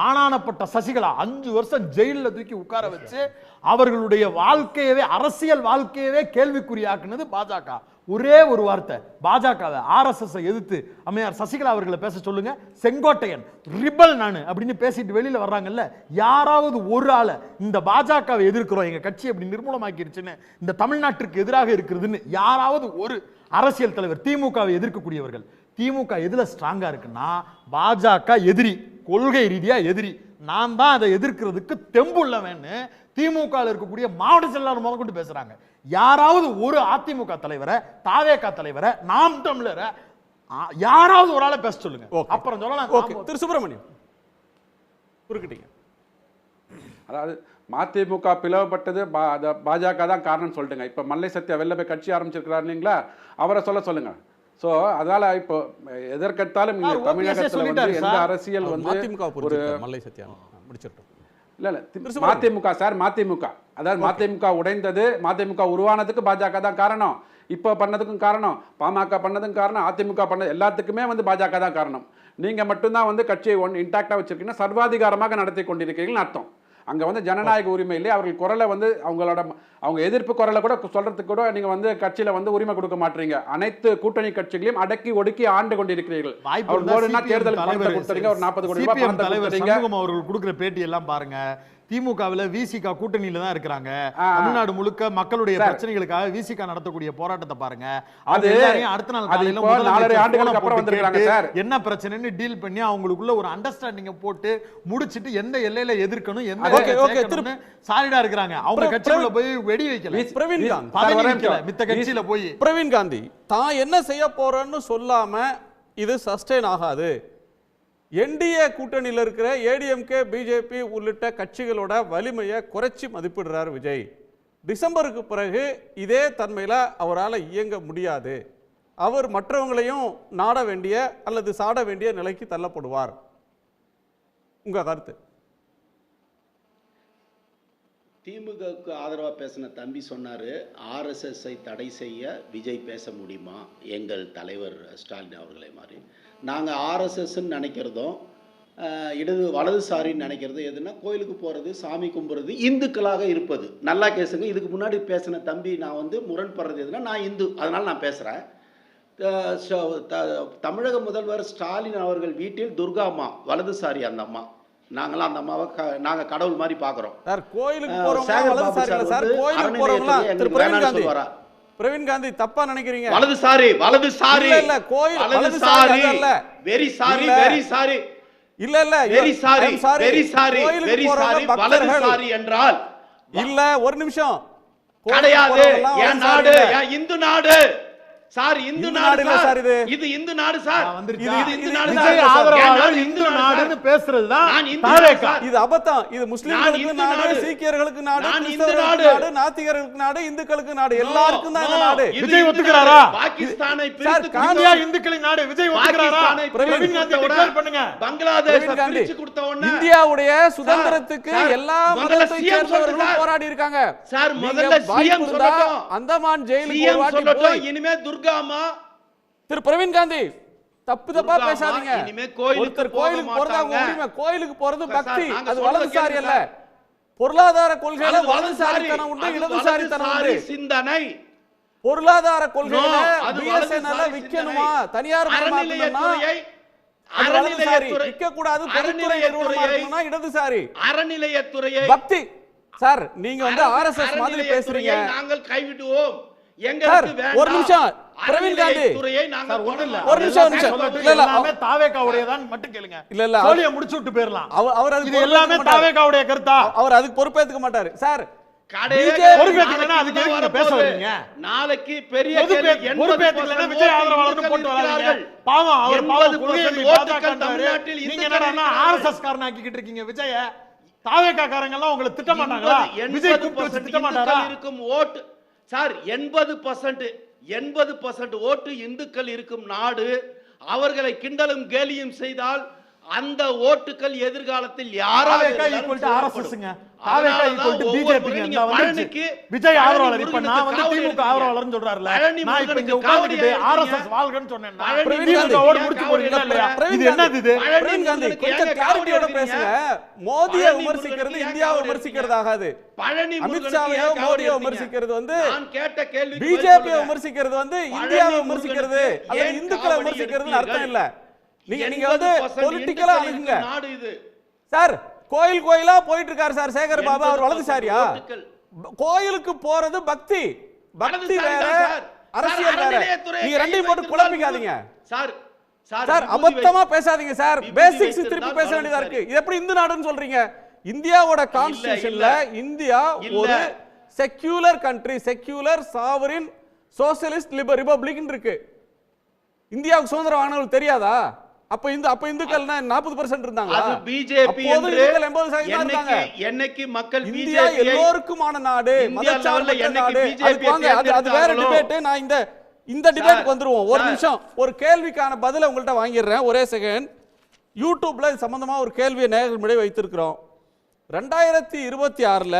ஆனானப்பட்ட சசிகலா 5 வருஷம் ஜெயில தூக்கி உட்கார வச்சு அவர்களுடைய வாழ்க்கையவே, அரசியல் வாழ்க்கையவே கேள்விக்குறியாக்குனது பாஜக. ஒரே ஒரு வார்த்தை, பாஜகவை ஆர்எஸ்எஸ் எதிர்த்து அம்மையார் சசிகலா அவர்களை பேச சொல்லுங்க. செங்கோட்டையன் ரிபல் நானு அப்படின்னு பேசிட்டு வெளியில வர்றாங்கல்ல, யாராவது ஒரு ஆளை இந்த பாஜகவை எதிர்க்கிறோம், எங்க கட்சி அப்படி நிர்மூலமாக்கிருச்சுன்னு, இந்த தமிழ்நாட்டிற்கு எதிராக இருக்கிறதுன்னு யாராவது ஒரு அரசியல் தலைவர், திமுகவை எதிர்க்கக்கூடியவர்கள், திமுக எதுல ஸ்ட்ராங்கா இருக்குன்னா பாஜக எதிரி, கொள்கை ரீதியா எதிரி, நான் தான் அதை எதிர்க்கிறதுக்கு தெம்புள்ளவன்னு திமுக இருக்கக்கூடிய மாவட்ட செயலாளர் முதல் கொண்டு பேசுறாங்க. யாராவது ஒரு அதிமுக தலைவரை, தாவேகா தலைவரை, நாம் தமிழரை யாராவது ஒரு ஆளை பேச சொல்லுங்க. அப்புறம் சொல்லலாம். திரு சுப்பிரமணியம் குறுக்கிட்டீங்க. அதாவது மதிமுக பிளவுபட்டது பாஜக தான் காரணம் சொல்லிட்டுங்க. இப்ப மல்லை சத்யா வெளில போய் கட்சி ஆரம்பிச்சிருக்கிறார் இல்லைங்களா, அவரை சொல்லுங்க. சோ அதனால இப்போ எதற்கெடுத்தாலும் தமிழகத்துல வந்து எந்த அரசியல் வந்து ஒரு மல்லை சத்யா முடிச்சிட்டோம். இல்ல மதிமுக சார், மதிமுக அதாவது மதிமுக உடைந்தது, மதிமுக உருவானதுக்கு பாஜக தான் காரணம். இப்ப பண்ணதுக்கும் காரணம், பாமக பண்ணதுக்கும் காரணம், அதிமுக பண்ணது எல்லாத்துக்குமே வந்து பாஜக தான் காரணம். நீங்க மட்டும்தான் வந்து கட்சியை இன்டாக்டா வச்சிருக்கீங்கன்னா சர்வாதிகாரமாக நடத்தி கொண்டிருக்கிறீங்கன்னு அர்த்தம். அங்க வந்து ஜனநாயக உரிமை இல்லை. அவர்கள் குரலை வந்து அவங்க எதிர்ப்பு குரலை கூட சொல்றதுக்கு கூட நீங்க வந்து கட்சியில வந்து உரிமை கொடுக்க மாட்டீங்க. அனைத்து கூட்டணி கட்சிகளையும் அடக்கி ஒடுக்கி ஆண்டு கொண்டிருக்கிறீர்கள். தேர்தல் ஒரு 40 கோடி ரூபாய் பணத்தை கொடுத்தீங்க. அவர்கள் கொடுக்கிற பேட்டி எல்லாம் பாருங்க. திமுகவில் விசிக கூட்டணியில தான் இருக்கிறாங்க. தமிழ்நாடு முழுக்க மக்களுடைய பிரச்சனைகளுக்காக விசிக நடத்தக்கூடிய போராட்டத்தை பாருங்க. அது அடுத்த நாள் காலையில 4.5 ஆண்டுகளுக்கு அப்புறம் வந்திருக்காங்க சார். என்ன பிரச்சனைன்னு டீல் பண்ணி அவங்களுக்குள்ள ஒரு அண்டர்ஸ்டாண்டிங் போட்டு முடிச்சிட்டு எந்த எல்லையில எதிர்க்கணும் எந்த சாலிடா இருக்கிறாங்க. அவங்க கட்சிக்குள்ள போய் வெடி வைக்கல. பிரவீன் காந்தி மித்த கட்சியில போய் பிரவீன் காந்தி தான் என்ன செய்ய போறேன்னு சொல்லாம இது சஸ்டெயின் ஆகாது. என்டிஏ கூட்டணியில் இருக்கிற ஏடிஎம்கே பிஜேபி உள்ளிட்ட கட்சிகளோட வலிமையை குறைச்சி மதிப்பிடுறார் விஜய். டிசம்பருக்கு பிறகு இதே தன்மையில் அவரால் இயங்க முடியாது. அவர் மற்றவங்களையும் நாட வேண்டிய அல்லது சாட வேண்டிய நிலைக்கு தள்ளப்படுவார். உங்க கருத்து? திமுகவுக்கு ஆதரவாக பேசின தம்பி சொன்னார், ஆர்எஸ்எஸ்ஸை தடை செய்ய விஜய் பேச முடியுமா எங்கள் தலைவர் ஸ்டாலின் அவர்களை மாதிரி. நாங்கள் ஆர்எஸ்எஸ்ன்னு நினைக்கிறதும் வலதுசாரின்னு நினைக்கிறது எதுனா கோயிலுக்கு போகிறது, சாமி கும்பிட்றது, இந்துக்களாக இருப்பது. நல்லா கேசுங்க. இதுக்கு முன்னாடி பேசின தம்பி நான் வந்து முரண்படுறது எதுனா நான் இந்து, அதனால் நான் பேசுகிறேன். தமிழக முதல்வர் ஸ்டாலின் அவர்கள் வீட்டில் துர்கா அம்மா வலதுசாரி, அந்த அம்மா நாங்களாம் அந்த அம்மாவை நாங்கள் கடவுள் மாதிரி பார்க்குறோம். பிரவீன் காந்தி தப்பா நினைக்கிறீங்க. வலதுசாரி இல்ல, கோயில் வலதுசாரி இல்ல, வெரி சாரி வெரி சாரி இல்ல இல்ல very sorry very sorry very sorry வலதுசாரி என்றால் இல்ல. ஒரு நிமிஷம் கிடையாது. என் நாடு இந்து நாடு சார், இந்து நாடு சார், இது இந்து நாடு சார், இது இந்து நாடு சார். இந்து நாடுன்னு பேசுறது தான் இது அபத்தம். இது முஸ்லிம்களுக்கு நாடு, சீக்கியர்களுக்கு நாடு, கிறிஸ்தவர்களுக்கு நாடு, நாத்திகர்களுக்கு நாடு, இந்துக்களுக்கு நாடு, எல்லாருக்கும் தான் இந்த நாடு. விஜய் ஒத்துக்கறாரா? பாகிஸ்தானை இந்தியா இந்துக்களின் நாடு விஜய் ஒத்துக்கறாரா? பிரவீன் காந்தி டிக்ளேர் பண்ணுங்க. பங்களாதேஷ் பிரிச்சு கொடுத்த உடனே இந்தியாவுடைய சுதந்திரத்துக்கு எல்லா மதத்தை சேர்ந்தவர்களும் போராடி இருக்காங்க சார். முதல்ல சிஎம் சொல்லட்டும், அந்தமான் ஜெயிலுக்கு ஒரு வாட்டி சொல்லட்டும். இனிமே திரு பிரவீன் காந்தி தப்பு தப்பா பேசாதீங்க. ஒருத்தர் கோயிலுக்கு போறது அவங்க உரிமை. கோயிலுக்கு போறது பக்தி, அது வலதுசாரி அல்ல. பொருளாதார கொள்கையில வலதுசாரித்தனம் உண்டு, இடதுசாரித்தனம் உண்டு. சிந்தனை பொருளாதார கொள்கையில பிஎஸ்என்எல் விற்கணுமா, தனியார் வலதுசாரி, விற்க கூடாது, பொதுத்துறை நிறுவனமா இருக்கணும்னா இடதுசாரி. அறநிலையத்துறையை பக்தி சார். நீங்க வந்து ஆர்எஸ்எஸ் மாதிரி பேசுறீங்க. நாங்கள் கைவிடுவோம். ஒரு நிமிஷம் பிரவீன் காந்தி, ஒரு நிமிஷம் மட்டும் கேளுங்க. இல்ல இல்ல சோலியை முடிச்சு விட்டு போயிரலாம். அவர் இது எல்லாமே தாவேகாவுடைய கருத்தா? அவர் அதுக்கு பொறுப்பேத்துக்க மாட்டாரு சார். நாளைக்கு பெரிய விஜய் ஆதரவாளர்னு போட்டு வராங்க. பாவம் அவர் பாவம் கொள்கையை பாதுகாக்கிறாரு. நீங்க என்னடா ஆர்எஸ்எஸ் காரன் ஆக்கிட்டு இருக்கீங்க விஜய. தாவேகா காரங்க எல்லாம் உங்களை திட்ட மாட்டாங்களா? விஜய் கூப்பிட்டு வச்சு திட்ட மாட்டாரா? இருக்கும் ஓட்டு சார் 80% ஓட்டு இந்துக்கள் இருக்கும் நாடு. அவர்களை கிண்டலும் கேலியும் செய்தால் அந்த ஓட்டுகள் எதிர்காலத்தில் யாராவது விஜய் ஆதரவாளர். இப்ப நான் வந்து திமுக ஆதரவாளர் சொல்றாருல, நான் இப்ப இங்க உட்கார்ந்துட்டு ஆர்எஸ்எஸ் வாழ்கன்னு சொன்னேன்னா திமுக ஓட முடிச்சு போறீங்களா இல்லையா? இது என்னது இது? பிரவீன் காந்தி கொஞ்சம் கிளாரிட்டியோட பேசுங்க. மோதியை விமர்சிக்கிறது இந்தியாவை விமர்சிக்கிறது ஆகாது. அமித்ஷாவையோ மோடியை விமர்சிக்கிறது வந்து பிஜேபியை விமர்சிக்கிறது வந்து இந்தியாவை விமர்சிக்கிறது அல்லது இந்துக்களை விமர்சிக்கிறதுன்னு அர்த்தம் இல்ல. நீங்க வந்து பொலிட்டிக்கலா அணுகுங்க சார். கோயில் கோயிலா போயிட்டு இருக்காரு சார் சேகர் பாபு. அவர் வலதுசாரியா? கோயிலுக்கு போறது பக்தி, பக்தி வேற, அரசியல் வேற. நீங்க ரெண்டையும் போட்டு குழப்பிக்காதீங்க சார். சார் அபத்தமா பேசாதீங்க சார். பேசிக்ஸ் திருப்பி பேச வேண்டியதா இருக்கு. இது எப்படி இந்து நாடுன்னு சொல்றீங்க? இந்தியாவோட கான்ஸ்டிடியூஷன்ல இந்தியா ஒரு secular country, secular sovereign socialist republic இருக்கு. இந்தியாவுக்கு சுதந்திரம் வாங்கினவங்களுக்கு தெரியாதா? அப்ப இந்துக்கள் 40% இருந்தாங்க. அது பிஜேபி என்று என்னைக்கு மக்கள் இந்தியா எல்லோருக்குமான நாடு, மதச்சார்பற்ற நாடு. அது வேற டிபேட். நான் இந்த டிபேட்க்கு வந்துருவோம். ஒரு நிமிஷம் ஒரு கேள்விக்கான பதிலை உங்கள்கிட்ட வாங்கிடுறேன். ஒரே செகண்ட். யூடியூப்ல இது சம்பந்தமா ஒரு கேள்வியை நேயர்கள் முன்னாடி வைத்திருக்கிறோம். 2026ல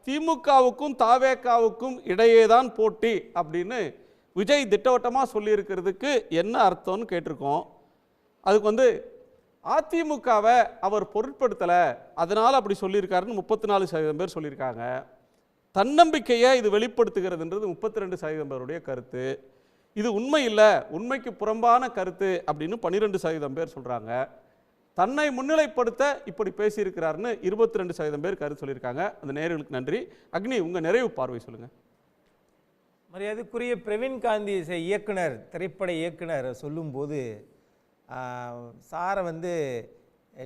திமுகவுக்கும் தாவேகாவுக்கும் இடையேதான் போட்டி அப்படின்னு விஜய் திட்டவட்டமா சொல்லி இருக்கிறதுக்கு என்ன அர்த்தம்னு கேட்டிருக்கோம். அதுக்கு வந்து அதிமுகவை அவர் பொருட்படுத்தலை, அதனால் அப்படி சொல்லியிருக்காருன்னு 34% பேர் சொல்லியிருக்காங்க. தன்னம்பிக்கையை இது வெளிப்படுத்துகிறதுன்றது 32% பேருடைய கருத்து. இது உண்மை இல்லை, உண்மைக்கு புறம்பான கருத்து அப்படின்னு 12% பேர் சொல்கிறாங்க. தன்னை முன்னிலைப்படுத்த இப்படி பேசியிருக்கிறாருன்னு 22% பேர் கருத்து சொல்லியிருக்காங்க. அந்த நேயர்களுக்கு நன்றி. அக்னி, உங்கள் நிறைவு பார்வை சொல்லுங்கள். மரியாதைக்குரிய பிரவீன் காந்தி இயக்குனர், திரைப்பட இயக்குனர் சொல்லும்போது சாரை வந்து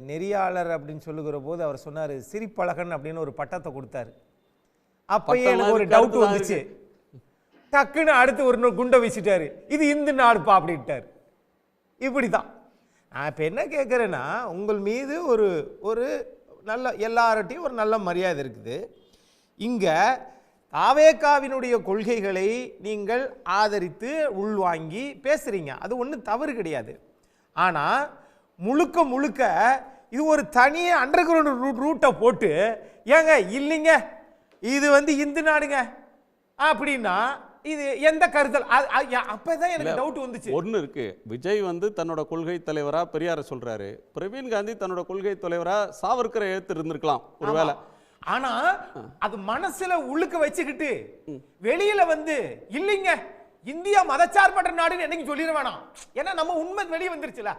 நெறியாளர் அப்படின்னு சொல்லுகிற போது அவர் சொன்னார் சிரிப்பழகன் அப்படின்னு ஒரு பட்டத்தை கொடுத்தாரு. அப்பயே எனக்கு ஒரு டவுட் வந்துச்சு. டக்குன்னு அடுத்து ஒரு குண்டை வீசிட்டாரு, இது இந்து நாடுப்பா அப்படின்ட்டார். இப்படி தான் நான் இப்போ என்ன கேட்குறேன்னா, உங்கள் மீது ஒரு ஒரு நல்ல எல்லார்ட்டையும் ஒரு நல்ல மரியாதை இருக்குது. இங்கே தாவேகாவினுடைய கொள்கைகளை நீங்கள் ஆதரித்து உள்வாங்கி பேசுகிறீங்க, அது ஒன்றும் தவறு கிடையாது. ஆனால் முழுக்க முழுக்க இது ஒரு தனியே அண்டர் கிரவுண்ட் ரூட்டை போட்டு ஏங்க இல்லைங்க இது வந்து இந்து நாடுங்க அப்படின்னா இது எந்த கருத்தல்? அப்பதான் எனக்கு டவுட் வந்துச்சு. ஒன்று இருக்கு, விஜய் வந்து தன்னோட கொள்கை தலைவரா பெரியாரை சொல்றாரு, பிரவீன் காந்தி தன்னோட கொள்கை தலைவரா சாவர்கரை ஏத்து இருந்திருக்கலாம் ஒருவேளை. ஆனா அது மனசுல உள்ளுக்க வச்சுக்கிட்டு வெளியில வந்து இல்லைங்க இந்தியா மதச்சார்பற்ற நாடுன்னு என்னைக்கு சொல்லிட வேணாம். ஏன்னா நம்ம உண்மை வெளியே வந்துருச்சுல.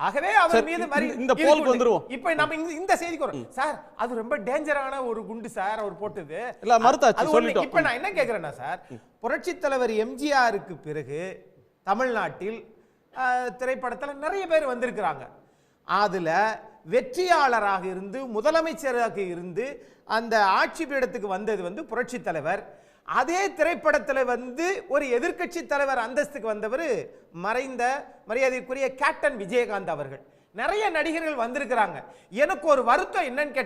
ஆகவே அவர் மீது இந்த போலுக்கு வந்துருவோம். இப்ப நம்ம இந்த செய்திக்கு வரோம். சார் அது ரொம்ப டேஞ்சரான ஒரு குண்டு சார் அவர் போட்டது. இல்ல மறுத்தாச்சு சொல்லிட்டோம். இப்ப நான் என்ன கேக்குறேன்னா சார், புரட்சித் தலைவர் எம்ஜிஆருக்கு பிறகு தமிழ்நாட்டில் திரைப்படத்துல நிறைய பேர் வந்திருக்கிறாங்க. அதுல வெற்றியாளராக இருந்து முதலமைச்சராக இருந்து அந்த ஆட்சி பீடத்துக்கு வந்தது வந்து புரட்சித் தலைவர். அதே திரைப்படத்தில் வந்து ஒரு எதிர்க்கட்சி தலைவர் அந்தஸ்துக்கு வந்தவர் மறைந்த மரியாதைக்குரிய கேப்டன் விஜயகாந்த் அவர்கள். நிறைய நடிகர்கள் வந்திருக்கிறாங்க. எனக்கு ஒரு வருத்தம் என்னன்னு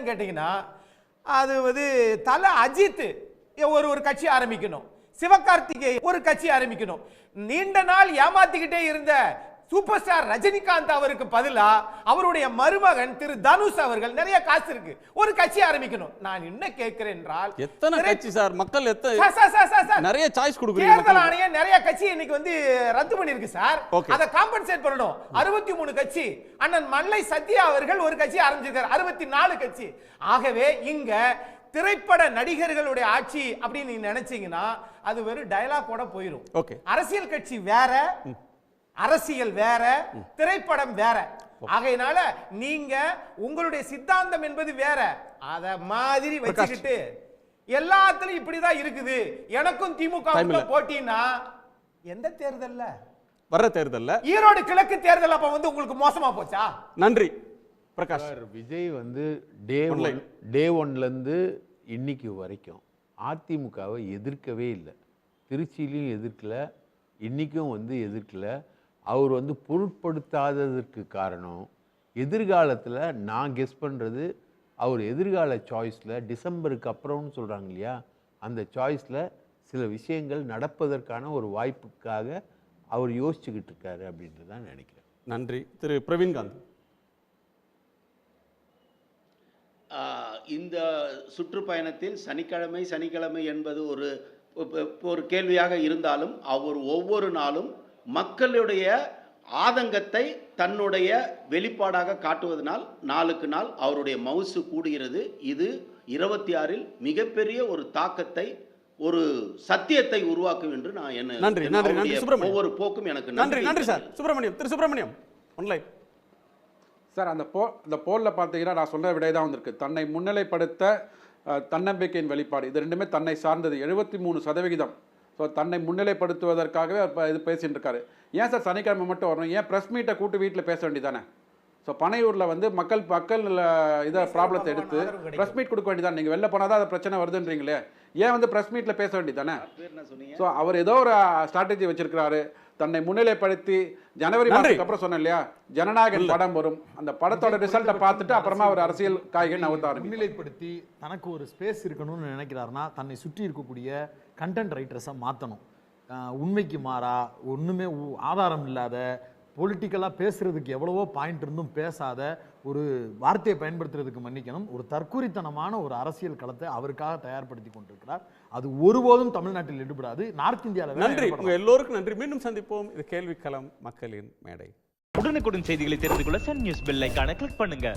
கேட்டீங்கன்னா, அது வந்து தல அஜித் ஒரு கட்சி ஆரம்பிக்கணும், சிவகார்த்திகேயன் ஒரு கட்சி ஆரம்பிக்கணும். நீண்ட நாள் ஏமாத்திக்கிட்டே இருந்த சூப்பர் ஸ்டார் ரஜினிகாந்த் அவருக்கு பதிலா அவருடைய மருமகன் திரு தனுஷ் அவர்கள் நிறைய காசு இருக்கு ஒரு கட்சி ஆரம்பிக்கணும். நான் என்ன கேட்கிறேன் என்றால், எத்தனை கட்சி சார்? மக்கள் நிறைய சாய்ஸ் கொடுக்குறீங்க. தேர்தல் ஆணையம் நிறைய கட்சி இன்னைக்கு வந்து ரத்து பண்ணிருக்கு சார். அதை காம்பன்சேட் பண்ணணும். 63 கட்சி. அண்ணன் மல்லை சத்யா அவர்கள் ஒரு கட்சி ஆரம்பிச்சிருக்காரு, 64 கட்சி. ஆகவே இங்க திரைப்பட நடிகர்களுடைய ஆட்சி அப்படின்னு நீங்க நினைச்சீங்கன்னா அது வெறும் டயலாக் கூட போயிடும். அரசியல் கட்சி வேற, அரசியல் வேற, திரைப்படம் வேற. ஆகையினால நீங்க உங்களுடைய சித்தாந்தம் என்பது வேற. அத மாதிரி வச்சுக்கிட்டு எல்லாத்துலயும் இப்படிதான் இருக்குது. எனக்கும் திமுக போட்டினா எந்த தேர்தல்ல? வர தேர்தல்ல ஈரோடு கிழக்கு தேர்தல் அப்ப வந்து உங்களுக்கு மோசமா போச்சா? நன்றி பிரகாஷ். விஜய் வந்து டே ஒன்லேருந்து இன்னைக்கு வரைக்கும் அதிமுகவை எதிர்க்கவே இல்லை. திருச்சியிலையும் எதிர்க்கல, இன்னைக்கும் வந்து எதிர்க்கல. அவர் வந்து பொருட்படுத்தாததற்கு காரணம், எதிர்காலத்தில் நான் கெஸ் பண்ணுறது அவர் எதிர்கால சாய்ஸில் டிசம்பருக்கு அப்புறம்னு சொல்கிறாங்க இல்லையா, அந்த சாய்ஸில் சில விஷயங்கள் நடப்பதற்கான ஒரு வாய்ப்புக்காக அவர் யோசிச்சுக்கிட்டு இருக்காரு அப்படின்ட்டு தான் நினைக்கிறேன். நன்றி. திரு பிரவீன் காந்தி. இந்த சுற்றுப்பயணத்தில் சனிக்கிழமை என்பது ஒரு கேள்வியாக இருந்தாலும் அவர் ஒவ்வொரு நாளும் மக்களுடைய ஆதங்கத்தை தன்னுடைய வெளிப்பாடாக காட்டுவதனால் நாளுக்கு நாள் அவருடைய மவுசு கூடுகிறது. இது 26இல் மிகப்பெரிய ஒரு தாக்கத்தை, ஒரு சத்தியத்தை உருவாக்கும் என்று நான் என்ன ஒவ்வொரு போக்கும் எனக்கு நன்றி சார். சுப்பிரமணியம், திரு சுப்பிரமணியம் ஆன்லைன் சார். அந்த போலில் பார்த்தீங்கன்னா நான் சொல்கிற விடை தான் வந்திருக்கு. தன்னை முன்னிலைப்படுத்த தன்னம்பிக்கையின் வெளிப்பாடு, இது ரெண்டுமே தன்னை சார்ந்தது. 73%. ஸோ தன்னை முன்னிலைப்படுத்துவதற்காகவே இது பேசிட்டு இருக்காரு. ஏன் சார் சனிக்கிழமை மட்டும் வரணும்? ஏன் ப்ரெஸ் மீட்டை கூட்டு வீட்டில் பேச வேண்டியதானே? ஸோ பனையூரில் வந்து மக்கள் இதை ப்ராப்ளத்தை எடுத்து ப்ரெஸ் மீட் கொடுக்க வேண்டியதானே? நீங்கள் வெளில போனால் தான் அது பிரச்சனை வருதுன்றீங்களே, ஏன் வந்து ப்ரெஸ் மீட்டில் பேச வேண்டியதானே? ஸோ அவர் ஏதோ ஒரு ஸ்ட்ராட்டஜி வச்சிருக்கிறாரு. தன்னை முன்னிலைப்படுத்தி ஜனவரி மாதத்துக்கு அப்புறம் சொன்னேன் இல்லையா, ஜனநாயகன் படம் வரும், அந்த படத்தோட ரிசல்ட்டை பார்த்துட்டு அப்புறமா ஒரு அரசியல் காய்கறி நகர்த்தாரு. முன்னிலைப்படுத்தி தனக்கு ஒரு ஸ்பேஸ் இருக்கணும்னு நினைக்கிறாருன்னா தன்னை சுற்றி இருக்கக்கூடிய கண்டென்ட் ரைட்டர்ஸை மாற்றணும். உண்மைக்கு மாறா, ஒன்றுமே ஆதாரம் இல்லாத, பொலிட்டிக்கலாக பேசுறதுக்கு எவ்வளவோ பாயிண்ட் இருந்தும் பேசாத ஒரு வார்த்தையை பயன்படுத்துறதுக்கு மன்னிக்கணும், ஒரு தற்குறித்தனமான ஒரு அரசியல் களத்தை அவருக்காக தயார்படுத்தி கொண்டிருக்கிறார். அது ஒருபோதும் தமிழ்நாட்டில் ஈடுபடாது. நார்த் இந்தியாவில். நன்றி, எல்லோருக்கும் நன்றி. மீண்டும் சந்திப்போம். இது கேள்விக்களம், மக்களின் மேடை. உடனுக்குடன் செய்திகளை தெரிந்து கொள்ள சன் நியூஸ் பெல் ஐகானை கிளிக் பண்ணுங்க.